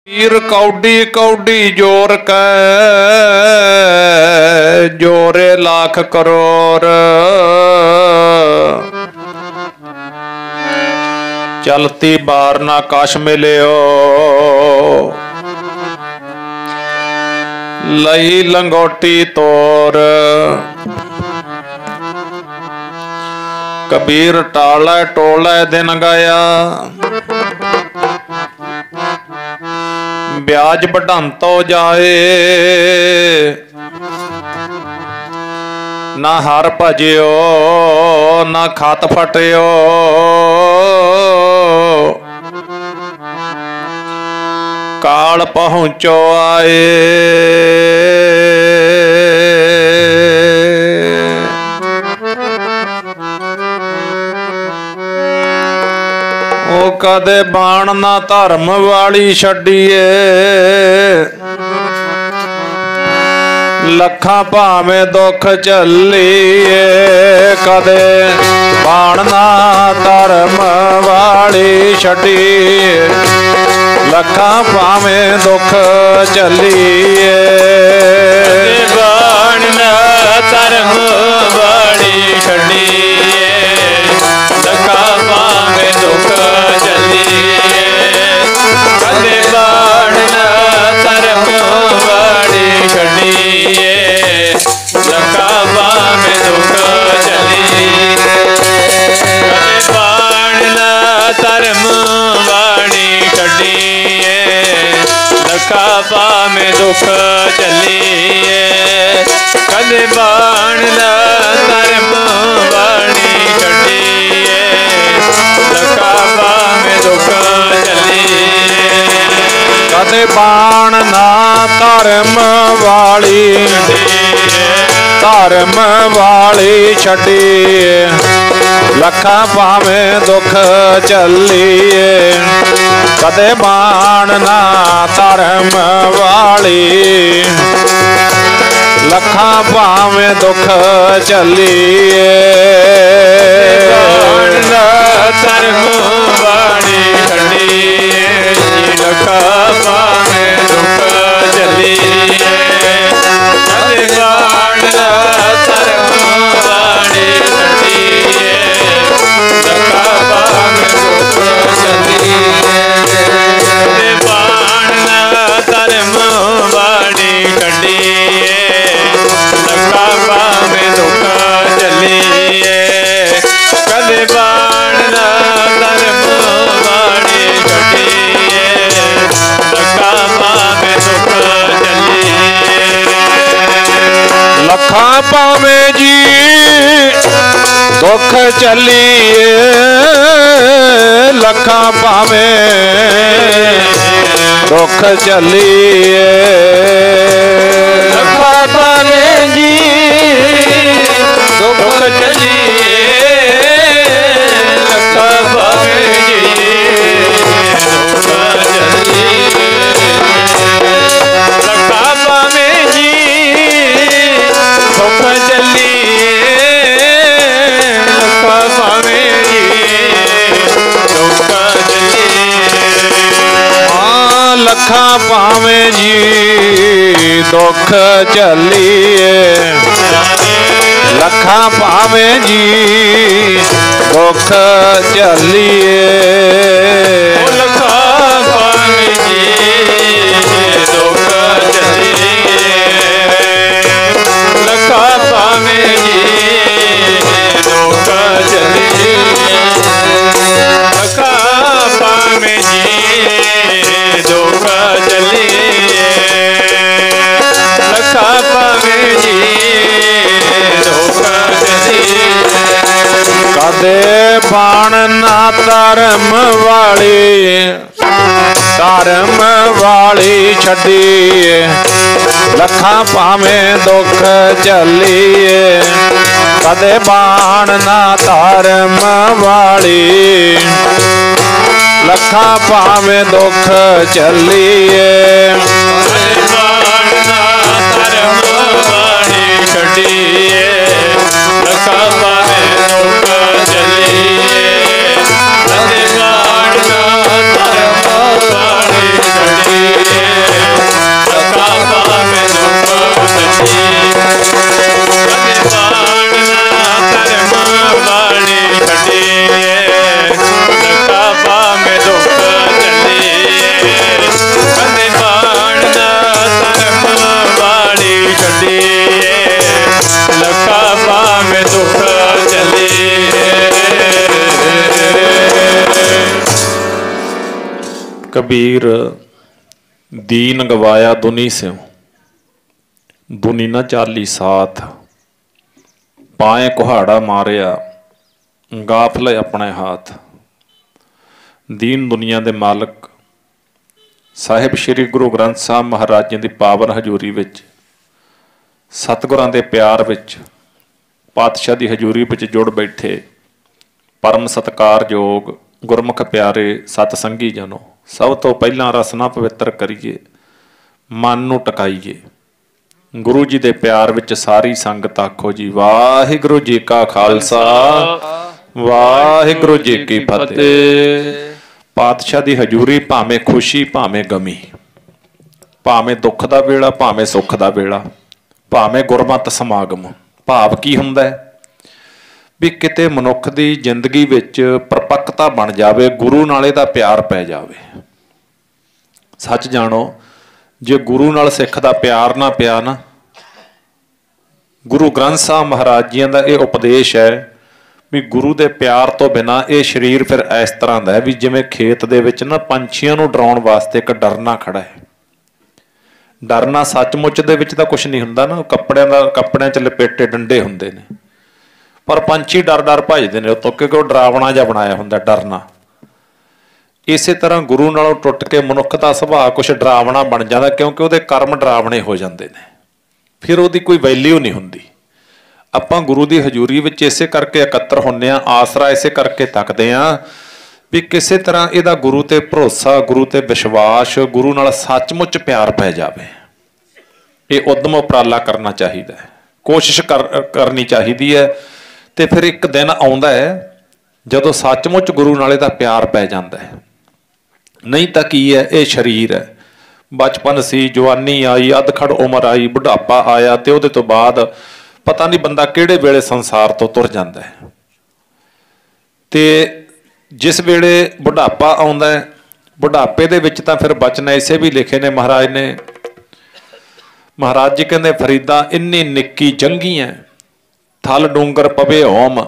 हीर कौडी कौडी जोर कै जोरे लाख करोड़। चलती बार ना कश मिलियो लही लंगोटी तोर। कबीर टाले टोले दिन गया ब्याज बढ़ांतो जाए। ना हर भजियो ना खत फटियो काल पहुंचो आए। ओ कदे बाण ना धर्म वाली छड्डीए लखा भावें दुख झल्लीए। कदे बाण ना धर्म वाली छड्डीए लखा भावें दुख झल्लीए। बाण ना धर्म वाली छड्डीए लखा भावें दुख झल्लीए। कदे बाण ना धर्म वाली छड्डीए लखा भावें दुख झल्लीए। कदे बाण ना धर्म वाली छड्डीए लखा भावें दुख झल्लीए। कदे बाण ना धर्म वाली छड्डीए लखा भावें दुख झल्लीए। कदे बाण ना धर्म वाली छड्डीए लखा भावें दुख झल्लीए। कदे बाण ना धर्म वाली लखा भावें दुख झल्लीए। बाण ना धर्म वाली छड्डीए लखा भावें दुख झल्लीए। कदे बाण ना धर्म वाली छड्डीए लखा भावें दुख झल्लीए। कदे बाण ना धर्म वाली छड्डीए लखा भावें दुख झल्लीए। कदे बाण ना धर्म वाली छड्डीए लखा भावें दुख झल्लीए। लखा भावें जी दुख झल्लीए लखा भावें दुख झल्लीए। लखा भावें जी दुख झल्लीए लखा भावें जी दुख झल्लीए। लखा भावें जी दुख झल्लीए लखा भावें जी दुख झल्लीए। हाँ लखा भावें जी दुख झल्लीए लखा भावें जी दुख झल्लीए। लखा भावें जी दुख झल्लीए लखा भावें जी दुख झल्लीए। लखा भावें जी दुख झल्लीए लखा भावें जी दुख झल्लीए। कदे बाण ना धर्म वाली छड्डीए लखा भावें दुख झल्लीए। कदे बाण ना धर्म वाली लखा भावें दुख झल्लीए। बाण ना धर्म वाली छड्डीए लखा भावें दुख झल्लीए। कदे बाण ना धर्म वाली छड्डीए कबीर दीन गवाया दुनी स्यों, दुनी न चाली साथ, पाए कुहाड़ा मारिया गाफले अपने हाथ। दीन दुनिया के मालक साहिब श्री गुरु ग्रंथ साहब महाराज जी की पावन हजूरी विच, सतगुरां दे प्यार विच, पातशाह की हजूरी विच जुड़ बैठे परम सत्कारयोग गुरमुख प्यारे सतसंगी जनों, सब तो पहला रसना पवित्र करिए, मन नूं टकाइए। गुरु जी दे प्यार विच सारी संगत आखो जी वाहिगुरु जी का खालसा वाहिगुरु जी की फतेह। पातशाह की हजूरी भावें खुशी भावें गमी, भावें दुख का वेला भावें सुख का वेला, भावें गुरमत समागम। भाव की हुंदा है भी किते मनुख की जिंदगी विच परपक्कता बन जाए, गुरु नाल इहदा प्यार पै जाए। सच जानो जे गुरु नाल सिख दा प्यार ना पिया ना, गुरु ग्रंथ साहब महाराज जी का यह उपदेश है भी गुरु के प्यार तो बिना ये शरीर फिर इस तरह का है भी जिवें खेत दे विच ना पंछियों नूं डराउण वास्ते एक डरना खड़ा है। डरना सचमुच दे विच तां कुछ नहीं हुंदा ना, कपड़ियां च लपेटे डंडे हुंदे ने, पर पंछी डर डर भजदे ने उत्तों क्योंकि डरावना जिहा बनाया हुंदा डरना। इसे तरह गुरु नालों टुट के मनुख का सुभाअ कुछ डरावना बन जाता, क्योंकि उहदे कर्म डरावने हो जाते हैं, फिर उहदी कोई वैल्यू नहीं हुंदी। आपां गुरु की हजूरी विच इसे करके एकत्र होने, आसरा इसे करके तकते हैं भी किसी तरह इहदा गुरु ते भरोसा, गुरु ते विश्वास, गुरु नाल सचमुच प्यार पै जाए। ये उद्यम उपराला करना चाहिए, कोशिश करनी चाहिए है। तो फिर एक दिन आउंदा है जदों सचमुच गुरु नाल इहदा प्यार पै जाता है। नहीं तो की है, ये शरीर है, बचपन सी, जवानी आई, अधखड़ उम्र आई, बुढ़ापा आया, तो उहदे तो बाद पता नहीं बंदा किहड़े वेले संसार तो तुर जाता है। तो जिस वेले बुढ़ापा आउंदा है, बुढ़ापे दे विच तां फिर बचन ऐसे भी लिखे ने महाराज ने, महाराज जी कहते फरीदा इन्नी निक्की जंगी है, थल डूंगर पवे ओम,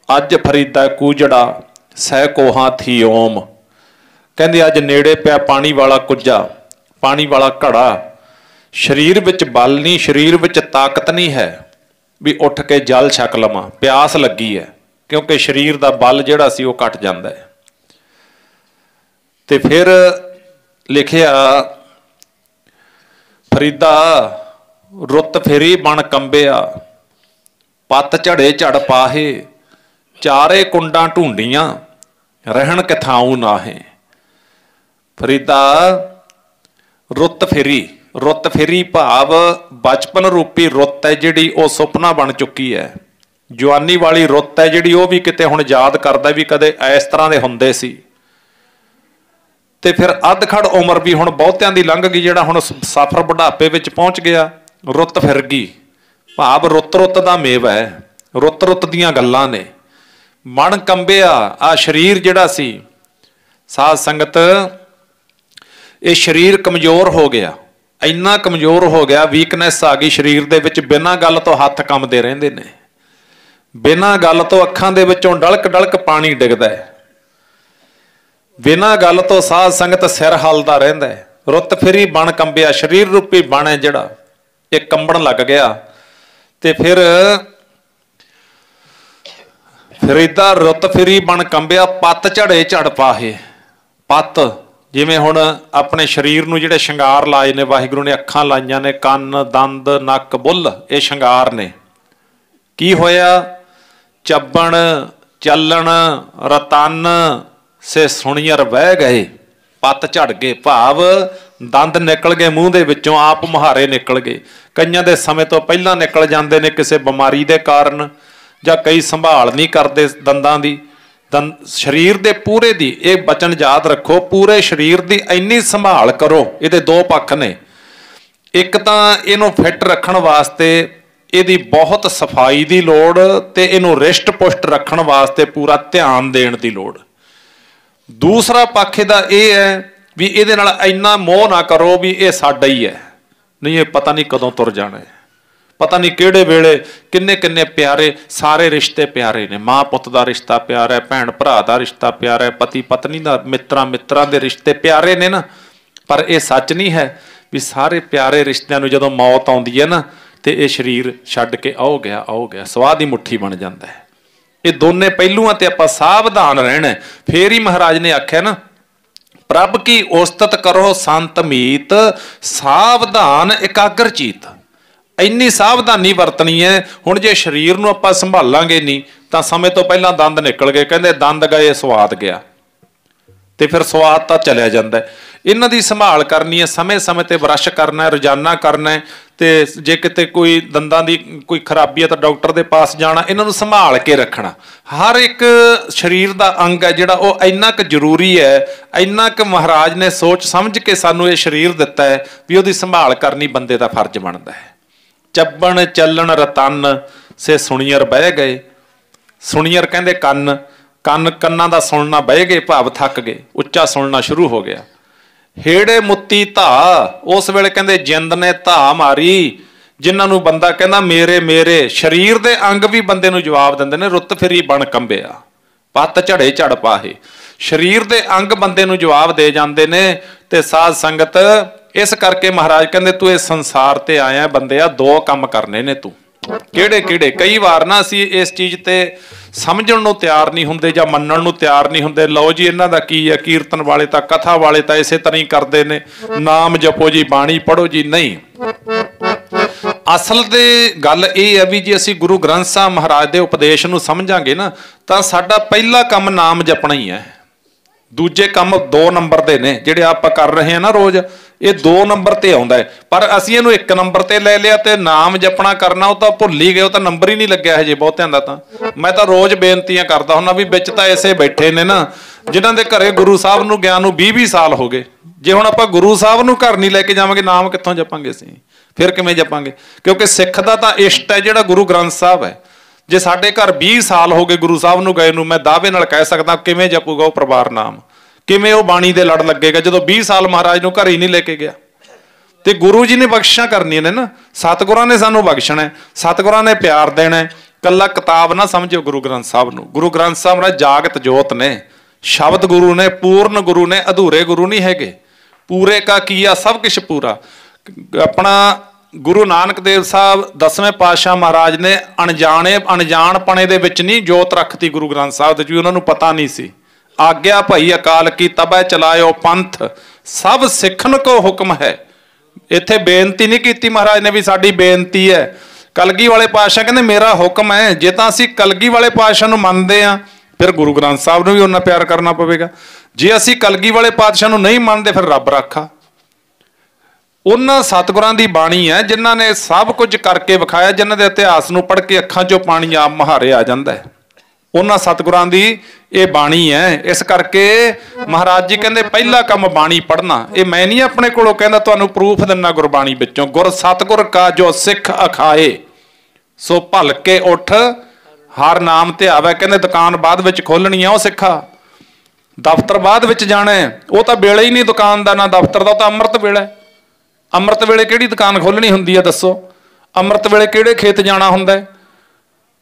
अज फरीदा कूजड़ा सह कोहा थी ओम। कहते अज नेड़े पिया पानी वाला कुज्जा, पानी वाला घड़ा, शरीर विच बल नहीं, शरीर विच ताकत नहीं है भी उठ के जल छक लवां, प्यास लगी है, क्योंकि शरीर का बल जिहड़ा सी वो घट जाता है। तो फिर लिखिया फरीदा रुत फेरी बन कंबिया, पत झड़े झड़ पाहे, चारे कुंडां ढूंढियां रहन किथाऊं नाहे। फरीदा रुत फेरी, रुत फेरी भाव बचपन रूपी रुत है जिहड़ी वो सुपना बन चुकी है। जवानी वाली रुत है जिहड़ी वो भी किते हुण याद करदा भी कदे इस तरह दे हुंदे सी। ते फिर अधखड़ उम्र भी हुण बहुतियां दी लंघ गई, जिहड़ा हुण सफर बुढ़ापे विच पहुंच गया, रुत फिर गई। भाव रुत रुत दा मेव है, रुत रुत दीयां गल्लां ने। मन कंबिया, आ शरीर जिहड़ा सी साध संगत, ये शरीर कमजोर हो गया, इन्ना कमजोर हो गया, वीकनेस आ गई शरीर दे विच, बिना गल तो हथ कंबदे रहिंदे ने, बिना गल तो अखां दे विचों डलक डलक पानी डिगदा है, बिना गल तो साध संगत सिर हलदा रहिंदा है। रुत फिरी बन कंबिया, शरीर रूपी बन है जिहड़ा ये कंबण लग गया। ते फिर फरीदा रुत फिरी बन कंबिया, पत झड़े झड़ पाहे। पत जिवें हुण अपने शरीर नूं जिहड़े शंगार लाए ने वाहिगुरू ने, अखां लाइयां ने, कंन दंद नक बुੱਲ, ये शंगार ने। की होया? चब्बण चलन रतन से सुणियर बह गए, पत झड़ गए। भाव दंद निकल गए मूँह दे विचों, आप मुहारे निकल गए। कईयां दे समय तो पहलां निकल जांदे ने किसी बीमारी दे कारण, जां कई संभाल नहीं करते दंदां दी। शरीर दे पूरे दी, ये बचन याद रखो, पूरे शरीर दी इन्नी संभाल करो। ये दो पक्ष ने, एक तां इहनूं फिट रखण वास्ते इहदी बहुत सफाई दी लोड़, ते इहनूं रिष्ट पुष्ट रखण वास्ते पूरा ध्यान देण दी लोड़। दूसरा पक्ष इहदा इह है भी इहदे नाल इन्ना मोह ना करो भी ये साडा ही है, नहीं ये पता नहीं कदों तुर जाना है। पता नहीं किहड़े वेले किन्ने किन्ने प्यारे, सारे रिश्ते प्यारे ने। मां पुत का रिश्ता प्यारा है, भैन भरा का रिश्ता प्यारा है, पति पत्नी का, मित्रां मित्रां दे रिश्ते प्यारे ने ना। पर यह सच नहीं है भी सारे प्यारे रिश्तिਆਂ ਨੂੰ ਜਦੋਂ मौत आउंदी है ना तो यह शरीर छड्ड के आओ गया स्वाह दी मुट्ठी बन जाता है। ये दोने पहलुआं ते आपां सावधान रहना। फिर ही महाराज ने आख्या ना, प्रभ की उस्तत करो संत मीत, सावधान एकाग्र चीत। इन्नी सावधानी वरतनी है। हुण जे शरीर नूं आपां संभालांगे नहीं तो समय तो पहलां दंद निकल गए, कहंदे दंद गए स्वाद गया, तो फिर स्वाद तो चलिया जाता है। इन्हां दी संभाल करनी है, समय समय ते ब्रश करना है, रोजाना करना है। तो जे किते कोई दंदां दी कोई खराबी है तो डॉक्टर दे पास जाना, इन्हां नूं संभाल के रखना। हर एक शरीर दा अंग है जिहड़ा वो इन्ना क जरूरी है, इन्ना क महाराज ने सोच समझ के सानू ये शरीर दिता है भी उहदी संभाल करनी बंदे दा फर्ज बनदा है। चब्बण चलन रतन से सुणियर बह गए। सुणियर कहंदे कन्न, कन्न कन्नां दा सुनना बह गए, भाव थक गए, उच्चा सुनना शुरू हो गया। हेड़े मुत्ती धा, उस वेले कहंदे जिंद ने धा मारी, जिन्हां नूं बंदा कहंदा मेरे मेरे। शरीर दे अंग भी बंदे नूं जवाब दिंदे ने, रुत फिरी बण कंबिया, पत झड़े झड़ पाहे। शरीर दे अंग बंदे नूं जवाब दे जांदे ने। ते साध संगत इस करके महाराज कहंदे तू इस संसार ते आया बंदिया, दो काम करने ने तू। किहड़े किहड़े? कई वार ना असीं इस चीज़ ते समझण नूं तैयार नहीं हुंदे जां मन्नण नूं तैयार नहीं हुंदे। लो जी इन्हां दा की है, कीर्तन वाले तां कथा वाले तां इसे तरह ही करदे ने, नाम जपो जी बाणी पढ़ो जी। नहीं, असल ते गल इह है भी जे असीं गुरु ग्रंथ साहिब महाराज दे उपदेश नूं समझांगे ना तां साडा पहला काम नाम जपना ही है। दूजे काम 2 नंबर दे ने जिहड़े आपां कर रहे हैं ना रोज़, ये 2 नंबर ते आउंदा है। पर असीं इहनूं 1 नंबर ते ले लिया ते नाम जपना करना वो तो भुल ही गए, वो तो नंबर ही नहीं लग्या हजे बहुतिआं दा। तां मैं तो रोज़ बेनतियां करदा हुन्ना भी विच तां ऐसे बैठे ने ना जिन्हां दे घरे गुरु साहब नूं गया नूं 20-20 साल हो गए। जे हुण आपां गुरु साहब नूं घर नहीं लैके जावांगे, नाम कित्थों जपांगे असीं? फिर किवें जपांगे? क्योंकि सिख दा तां इष्ट है जिहड़ा गुरु ग्रंथ साहिब है। जे साडे घर 20 साल हो गए गुरु साहब नूं गए नूं, मैं दावे नाल कह सकदा किवें जपूगा वो परिवार नाम, किवें वो बाणी दे लड़ लगेगा जदों 20 साल महाराज नूं घर ही नहीं लेके गया। तो गुरु जी ने बख्शिशां करनियां ने ना, सतगुरां ने सानूं बख्शना है, सतगुरां ने प्यार देना है। कल्ला किताब ना समझो गुरु ग्रंथ साहिब नूं। गुरु ग्रंथ साहिब महाराज जागत जोत ने, शब्द गुरु ने, पूर्ण गुरु ने, अधूरे गुरु नहीं हैगे। पूरे का किया सब कुछ पूरा। अपना गुरु नानक देव साहब 10वें पातशाह महाराज ने अणजाने अणजाणपणे दे विच नहीं जोत रखती गुरु ग्रंथ साहिब दे, उन्हां नूं पता नहीं सी। आग्या भई अकाल की तबै चलायो पंथ, सब सिखन को हुक्म है। इत्थे बेनती नहीं की महाराज ने भी साडी बेनती है। कलगी वाले पातशाह कहंदे मेरा हुक्म है। जे तां असीं कलगी वाले पातशाह नूं मनदे आ फिर गुरु ग्रंथ साहिब नूं भी उन्ना प्यार करना पवेगा। जे असीं कलगी वाले पातशाह नूं नहीं मनदे फिर रब राखा। उन्हां सतगुरां दी बाणी है जिन्हां ने सब कुछ करके विखाया, जिन्हां दे इतिहास नूं पढ़ के अखां चों पानी आप मुहारे आ जांदा है। उन्हां सतगुरां दी ये बाणी है। इस करके महाराज जी कहंदे पहला काम बाणी पढ़ना। ये मैं नहीं अपने कोलों कहंदा, तुहानूं प्रूफ दिना गुरबाणी विचों। गुर सतगुर का जो सिख अखाए, सो भल के उठ हर नाम ते आवे। कहंदे दुकान बाद विच खोलनी है वो सिखा, दफ्तर बाद विच जाना है। वो तो वेले ही नहीं दुकान का ना दफ्तर का, तो अमृत वेला। अमृत वेले किहड़ी दुकान खोलनी हुंदी है दसो? अमृत वेले किहड़े खेत जाना हुंदा है?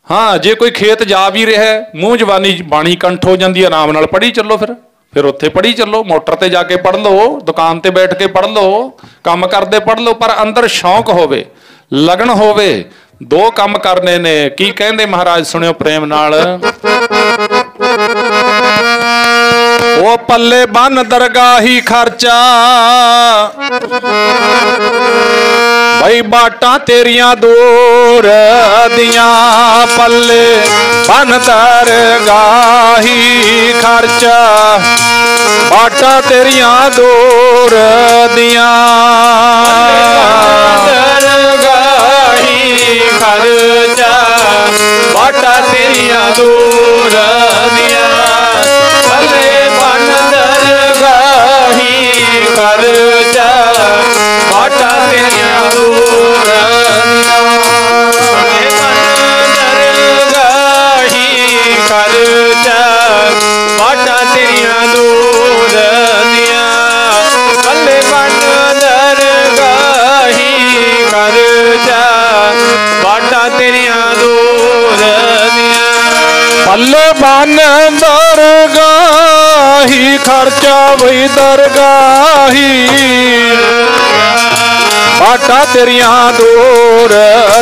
हाँ, जे कोई खेत जा भी रहा है, मूँह जवानी बाणी कंठ हो जाती है, आराम नाल पढ़ी चलो। फिर उत्थे पढ़ी चलो, मोटर ते जाके पढ़ लो, दुकान ते बैठ के पढ़ लो, काम करते पढ़ लो। पर अंदर शौक होवे, लगन होवे। 2 काम करने ने। की कहंदे महाराज सुनियो प्रेम नाल। ओ पल्ले बन दरगाही खर्चा, भाई बाटा तेरियां दूर दियां। पल्ले बन दरगाही खर्चा, बाटा तेरियां दूर दियां। दरगाही खर्चा, बाटा तेरियां दूर दियां। पल्ले बन दरगाही खर्चा, बाटा तेरियां दूर दियां। दरगाही खर्चा, बाटा तेरियां दूर दियां। पल्ले बन बन दरगाही खर्चा वही दरगाही बाटा तेरिया दूर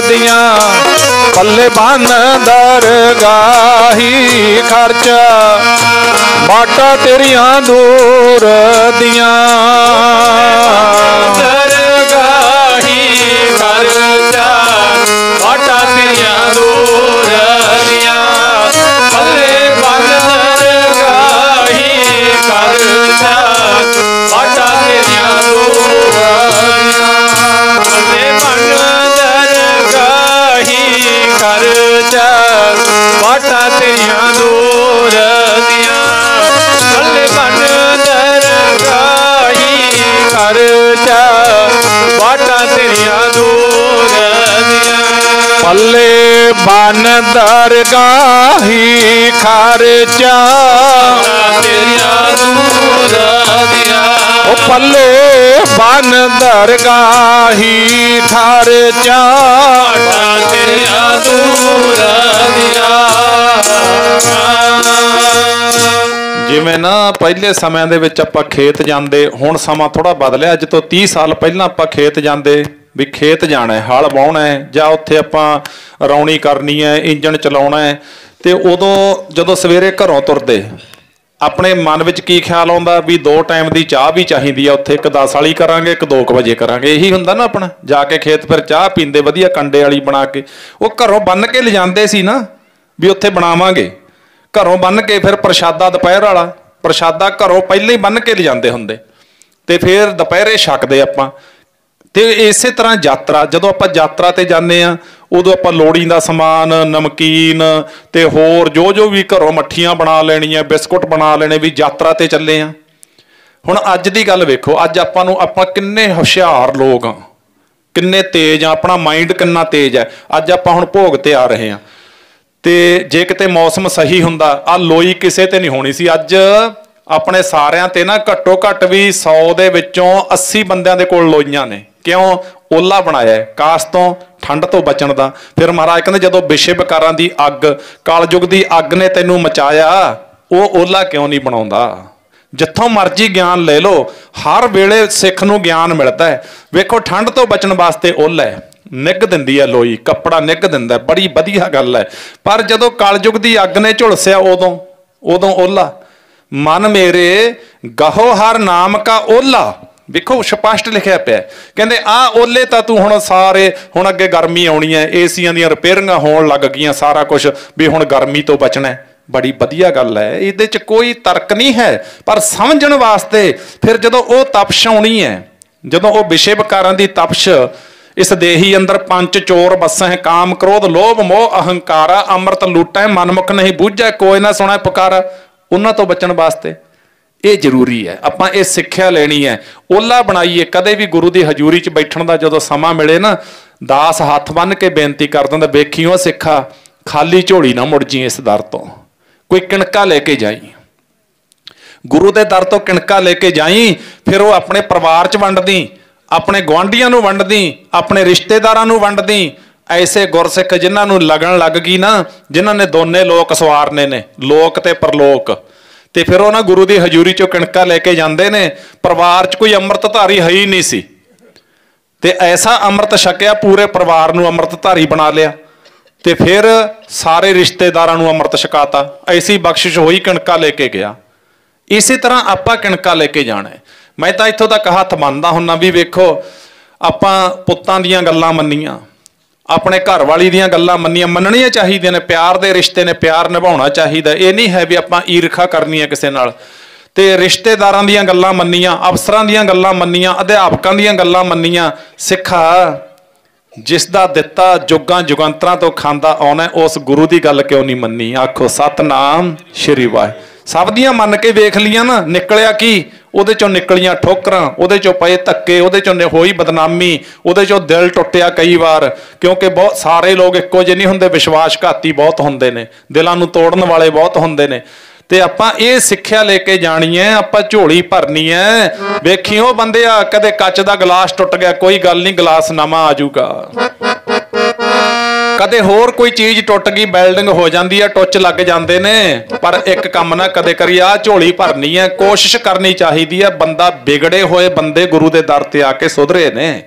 दिया पल्ले बन दरगाही खर्चा बाटा तेरिया दूर दिया दरगाही खर्चा बाटा तेरिया दूर दिया पल्ले बन दरगाही खर्चा बाटा तेरिया दूर दिया पल्ले बन दरगाही खर्चा बाटा तेरिया दूर दिया पल्ले बन दरगाही खर्चा बाटा तेरिया दूर दिया पल्ले बन दरगाही खर्चा तेरिया दूर दिया ओ पल्ले बन दरगाही खर्चा तेरिया दूर दिया ਜਿਵੇਂ ਨਾ ਪਹਿਲੇ ਸਮਿਆਂ ਦੇ ਵਿੱਚ ਆਪਾਂ ਖੇਤ ਜਾਂਦੇ, ਹੁਣ ਸਮਾਂ ਥੋੜਾ ਬਦਲਿਆ। ਅੱਜ ਤੋਂ 30 ਸਾਲ ਪਹਿਲਾਂ ਆਪਾਂ ਖੇਤ ਜਾਂਦੇ ਵੀ ਖੇਤ ਜਾਣਾ ਹੈ, ਹਲ ਵਾਹੁਣਾ ਹੈ ਜਾਂ ਉੱਥੇ ਆਪਾਂ ਰੌਣੀ ਕਰਨੀ ਹੈ, ਇੰਜਣ ਚਲਾਉਣਾ ਹੈ। ਤੇ ਉਦੋਂ ਜਦੋਂ ਸਵੇਰੇ ਘਰੋਂ ਤੁਰਦੇ ਆਪਣੇ ਮਨ ਵਿੱਚ ਕੀ ਖਿਆਲ ਆਉਂਦਾ ਵੀ 2 ਟਾਈਮ ਦੀ ਚਾਹ ਵੀ ਚਾਹੀਦੀ ਆ ਉੱਥੇ, ਇੱਕ 10 ਵਾਲੀ ਕਰਾਂਗੇ, ਇੱਕ 2 ਵਜੇ ਕਰਾਂਗੇ। ਇਹੀ ਹੁੰਦਾ ਨਾ ਆਪਣਾ ਜਾ ਕੇ ਖੇਤ ਫਿਰ ਚਾਹ ਪੀਂਦੇ ਵਧੀਆ ਕੰਡੇ ਵਾਲੀ ਬਣਾ ਕੇ। ਉਹ ਘਰੋਂ ਬੰਨ ਕੇ ਲਿਜਾਂਦੇ ਸੀ ਨਾ ਵੀ ਉੱਥੇ ਬਣਾਵਾਂਗੇ, ਘਰੋਂ ਬੰਨ ਕੇ ਫਿਰ ਪ੍ਰਸ਼ਾਦਾ ਦੁਪਹਿਰ ਵਾਲਾ ਪ੍ਰਸ਼ਾਦਾ ਘਰੋਂ ਪਹਿਲਾਂ ਹੀ ਬੰਨ ਕੇ ਲਿਜਾਂਦੇ ਹੁੰਦੇ ਤੇ ਫਿਰ ਦੁਪਹਿਰੇ ਛਕਦੇ ਆਪਾਂ। ਤੇ ਇਸੇ ਤਰ੍ਹਾਂ ਯਾਤਰਾ, ਜਦੋਂ ਆਪਾਂ ਯਾਤਰਾ ਤੇ ਜਾਂਦੇ ਆ ਉਦੋਂ ਆਪਾਂ ਲੋੜੀ ਦਾ ਸਮਾਨ, ਨਮਕੀਨ ਤੇ ਹੋਰ ਜੋ ਜੋ ਵੀ ਘਰੋਂ ਮੱਠੀਆਂ ਬਣਾ ਲੈਣੀਆਂ, ਬਿਸਕੁਟ ਬਣਾ ਲੈਣੇ ਵੀ ਯਾਤਰਾ ਤੇ ਚੱਲੇ ਆ। ਹੁਣ ਅੱਜ ਦੀ ਗੱਲ ਵੇਖੋ, ਅੱਜ ਆਪਾਂ ਕਿੰਨੇ ਹੁਸ਼ਿਆਰ ਲੋਕ ਆ, ਕਿੰਨੇ ਤੇਜ਼ ਆ, ਆਪਣਾ ਮਾਈਂਡ ਕਿੰਨਾ ਤੇਜ਼ ਹੈ। ਅੱਜ ਆਪਾਂ ਹੁਣ ਭੋਗ ਤੇ ਆ ਰਹੇ ਆ ਤੇ ਜੇ ਕਿਤੇ ਮੌਸਮ ਸਹੀ ਹੁੰਦਾ ਆ ਲੋਈ ਕਿਸੇ ਤੇ ਨਹੀਂ ਹੋਣੀ ਸੀ। ਅੱਜ ਆਪਣੇ ਸਾਰਿਆਂ ਤੇ ਨਾ ਘੱਟੋ ਘੱਟ ਵੀ 100 ਦੇ ਵਿੱਚੋਂ 80 ਬੰਦਿਆਂ ਦੇ ਕੋਲ ਲੋਈਆਂ ਨੇ। ਕਿਉਂ? ਓਲਾ ਬਣਾਇਆ ਕਾਸ ਤੋਂ, ਠੰਡ ਤੋਂ ਬਚਣ ਦਾ। ਫਿਰ ਮਹਾਰਾਜ ਕਹਿੰਦੇ ਜਦੋਂ ਵਿਸ਼ੇ ਵਿਕਾਰਾਂ ਦੀ ਅੱਗ, ਕਲਯੁਗ ਦੀ ਅੱਗ ਨੇ ਤੈਨੂੰ ਮਚਾਇਆ, ਉਹ ਓਲਾ ਕਿਉਂ ਨਹੀਂ ਬਣਾਉਂਦਾ? ਜਿੱਥੋਂ ਮਰਜ਼ੀ ਗਿਆਨ ਲੈ ਲਓ, ਹਰ ਵੇਲੇ ਸਿੱਖ ਨੂੰ ਗਿਆਨ ਮਿਲਦਾ ਹੈ। ਵੇਖੋ ਠੰਡ ਤੋਂ ਬਚਣ ਵਾਸਤੇ ਓਲਾ ਹੈ, ਨਿੱਘ ਦਿੰਦੀ ਹੈ ਲੋਈ, ਕੱਪੜਾ ਨਿੱਘ ਦਿੰਦਾ, ਬੜੀ ਵਧੀਆ ਗੱਲ ਹੈ। ਪਰ ਜਦੋਂ ਕਲਯੁਗ ਦੀ ਅੱਗ ਨੇ ਝੁਲਸਿਆ ਉਦੋਂ ਓਲਾ। ਮਨ ਮੇਰੇ ਗਹੋ ਹਰ ਨਾਮ ਕਾ ਓਲਾ। ਵੇਖੋ ਸਪਸ਼ਟ ਲਿਖਿਆ ਪਿਆ, ਕਹਿੰਦੇ ਆਹ ਓਲੇ ਤਾਂ ਤੂੰ ਹੁਣ ਸਾਰੇ, ਹੁਣ ਅੱਗੇ ਗਰਮੀ ਆਉਣੀ ਹੈ, ਏਸੀਆਂ ਦੀਆਂ ਰਿਪੇਅਰਿੰਗਾਂ ਹੋਣ ਲੱਗ ਗਈਆਂ, ਸਾਰਾ ਕੁਝ ਵੀ ਹੁਣ ਗਰਮੀ ਤੋਂ ਬਚਣਾ। ਬੜੀ ਵਧੀਆ ਗੱਲ ਹੈ, ਇਹਦੇ 'ਚ ਕੋਈ ਤਰਕ ਨਹੀਂ ਹੈ। ਪਰ ਸਮਝਣ ਵਾਸਤੇ ਫਿਰ ਜਦੋਂ ਉਹ ਤਪਸ਼ ਆਉਣੀ ਹੈ, ਜਦੋਂ ਉਹ ਵਿਸ਼ੇ ਵਿਕਾਰਾਂ ਦੀ ਤਪਸ਼, ਇਸ ਦੇਹੀ ਅੰਦਰ ਪੰਜ ਚੋਰ ਬਸੈ, ਕਾਮ ਕ੍ਰੋਧ ਲੋਭ ਮੋਹ ਅਹੰਕਾਰਾ, ਅੰਮ੍ਰਿਤ ਲੂਟੈ ਮਨਮੁਖ ਨਹੀਂ ਬੂਝੈ, ਕੋਈ ਨਾ ਸੁਣੈ ਪੁਕਾਰਾ, ਉਹਨਾਂ ਤੋਂ ਬਚਣ ਵਾਸਤੇ ਇਹ ਜ਼ਰੂਰੀ ਹੈ। ਆਪਾਂ ਇਹ ਸਿੱਖਿਆ ਲੈਣੀ ਹੈ, ਓਲਾ ਬਣਾਈਏ। ਕਦੇ ਵੀ ਗੁਰੂ ਦੀ ਹਜ਼ੂਰੀ 'ਚ ਬੈਠਣ ਦਾ ਜਦੋਂ ਸਮਾਂ ਮਿਲੇ ਨਾ, ਦਾਸ ਹੱਥ ਬੰਨ੍ਹ ਕੇ ਬੇਨਤੀ ਕਰ ਦਿੰਦਾ, ਵੇਖੀਓ ਸਿੱਖਾ ਖਾਲੀ ਝੋਲੀ ਨਾ ਮੁੜ ਜੀ ਇਸ ਦਰ ਤੋਂ, ਕੋਈ ਕਿਣਕਾ ਲੈ ਕੇ ਜਾਈ, ਗੁਰੂ ਦੇ ਦਰ ਤੋਂ ਕਿਣਕਾ ਲੈ ਕੇ ਜਾਈ। ਫਿਰ ਉਹ ਆਪਣੇ ਪਰਿਵਾਰ 'ਚ ਵੰਡਦੀ, ਆਪਣੇ ਗੁਆਂਢੀਆਂ ਨੂੰ ਵੰਡਦੀ, ਆਪਣੇ ਰਿਸ਼ਤੇਦਾਰਾਂ ਨੂੰ ਵੰਡਦੀ। ਐਸੇ ਗੁਰਸਿੱਖ ਜਿਨ੍ਹਾਂ ਨੂੰ ਲੱਗਣ ਲੱਗ ਗਈ ਨਾ, ਜਿਨ੍ਹਾਂ ਨੇ ਦੋਨੇ ਲੋਕ ਸਵਾਰਨੇ ਨੇ, ਲੋਕ ਤੇ ਪਰਲੋਕ, ਤੇ ਫਿਰ ਉਹ ਨਾ ਗੁਰੂ ਦੀ ਹਜ਼ੂਰੀ 'ਚੋਂ ਕਿਣਕਾ ਲੈ ਕੇ ਜਾਂਦੇ ਨੇ। ਪਰਿਵਾਰ 'ਚ ਕੋਈ ਅੰਮ੍ਰਿਤਧਾਰੀ ਹੈ ਹੀ ਨਹੀਂ ਸੀ ਤੇ ਐਸਾ ਅੰਮ੍ਰਿਤ ਛਕਿਆ, ਪੂਰੇ ਪਰਿਵਾਰ ਨੂੰ ਅੰਮ੍ਰਿਤਧਾਰੀ ਬਣਾ ਲਿਆ ਤੇ ਫਿਰ ਸਾਰੇ ਰਿਸ਼ਤੇਦਾਰਾਂ ਨੂੰ ਅੰਮ੍ਰਿਤ ਛਕਾਤਾ। ਐਸੀ ਬਖਸ਼ਿਸ਼ ਹੋਈ, ਕਿਣਕਾ ਲੈ ਕੇ ਗਿਆ। ਇਸੇ ਤਰ੍ਹਾਂ ਆਪਾਂ ਕਿਣਕਾ ਲੈ ਕੇ ਜਾਣਾ। ਮੈਂ ਤਾਂ ਇੱਥੋਂ ਤੱਕ ਹੱਥ ਮੰਨਦਾ ਹੁੰਦਾ ਵੀ ਵੇਖੋ, ਆਪਾਂ ਪੁੱਤਾਂ ਦੀਆਂ ਗੱਲਾਂ ਮੰਨੀਆਂ, ਆਪਣੇ ਘਰ ਵਾਲੀ ਦੀਆਂ ਗੱਲਾਂ ਮੰਨਣੀਆਂ ਚਾਹੀਦੀਆਂ ਨੇ। ਪਿਆਰ ਦੇ ਰਿਸ਼ਤੇ ਨੇ, ਪਿਆਰ ਨਿਭਾਉਣਾ ਚਾਹੀਦਾ। ਇਹ ਨਹੀਂ ਹੈ ਵੀ ਆਪਾਂ ਈਰਖਾ ਕਰਨੀ ਹੈ ਕਿਸੇ ਨਾਲ। ਤੇ ਰਿਸ਼ਤੇਦਾਰਾਂ ਦੀਆਂ ਗੱਲਾਂ ਮੰਨੀਆਂ, ਅਫਸਰਾਂ ਦੀਆਂ ਗੱਲਾਂ ਮੰਨੀਆਂ, ਅਧਿਆਪਕਾਂ ਦੀਆਂ ਗੱਲਾਂ ਮੰਨੀਆਂ। ਸਿੱਖਾ ਜਿਸ ਦਾ ਦਿੱਤਾ ਜੁਗਾਂ ਜੁਗੰਤਰਾਂ ਤੋਂ ਖਾਂਦਾ ਆਉਣਾ, ਉਸ ਗੁਰੂ ਦੀ ਗੱਲ ਕਿਉਂ ਨਹੀਂ ਮੰਨੀ? ਆਖੋ ਸਤਨਾਮ ਸ਼੍ਰੀ ਵਾਹਿਗੁਰੂ। ਸਭ ਦੀਆਂ ਮੰਨ ਕੇ ਵੇਖ ਲੀਆਂ ਨਾ, ਨਿਕਲਿਆ ਕੀ? ਉਹਦੇ ਚੋਂ ਨਿਕਲੀਆਂ ਠੋਕਰਾਂ, ਉਹਦੇ ਚੋਂ ਪਏ ਧੱਕੇ, ਉਹਦੇ ਚੋਂ ਹੋਈ ਬਦਨਾਮੀ, ਉਹਦੇ ਚੋਂ ਦਿਲ ਟੁੱਟਿਆ ਕਈ ਵਾਰ। ਕਿਉਂਕਿ ਬਹੁਤ ਸਾਰੇ ਲੋਕ ਇੱਕੋ ਜਿਹੇ ਨਹੀਂ ਹੁੰਦੇ, ਵਿਸ਼ਵਾਸਘਾਤੀ ਬਹੁਤ ਹੁੰਦੇ ਨੇ, ਦਿਲਾਂ ਨੂੰ ਤੋੜਨ ਵਾਲੇ ਬਹੁਤ ਹੁੰਦੇ ਨੇ। ਤੇ ਆਪਾਂ ਇਹ ਸਿੱਖਿਆ ਲੈ ਕੇ ਜਾਣੀ ਹੈ, ਆਪਾਂ ਝੋਲੀ ਭਰਨੀ ਹੈ। ਵੇਖਿਓ ਬੰਦਿਆ, ਕਦੇ ਕੱਚ ਦਾ ਗਲਾਸ ਟੁੱਟ ਗਿਆ, ਕੋਈ ਗੱਲ ਨਹੀਂ, ਗਲਾਸ ਨਵਾਂ ਆ ਜਾਊਗਾ। ਕਦੇ ਹੋਰ ਕੋਈ ਚੀਜ਼ ਟੁੱਟ ਗਈ, ਬਿਲਡਿੰਗ ਹੋ ਜਾਂਦੀ ਹੈ, ਟੁੱਚ ਲੱਗ ਜਾਂਦੇ ਨੇ, ਪਰ ਇੱਕ ਕੰਮ ਨਾ ਕਦੇ ਕਰੀ, ਆ ਝੋਲੀ ਭਰਨੀ ਹੈ, ਕੋਸ਼ਿਸ਼ ਕਰਨੀ ਚਾਹੀਦੀ ਹੈ। ਬੰਦਾ ਵਿਗੜੇ ਹੋਏ ਬੰਦੇ ਗੁਰੂ ਦੇ ਦਰ ਤੇ ਆ ਕੇ ਸੁਧਰੇ ਨੇ,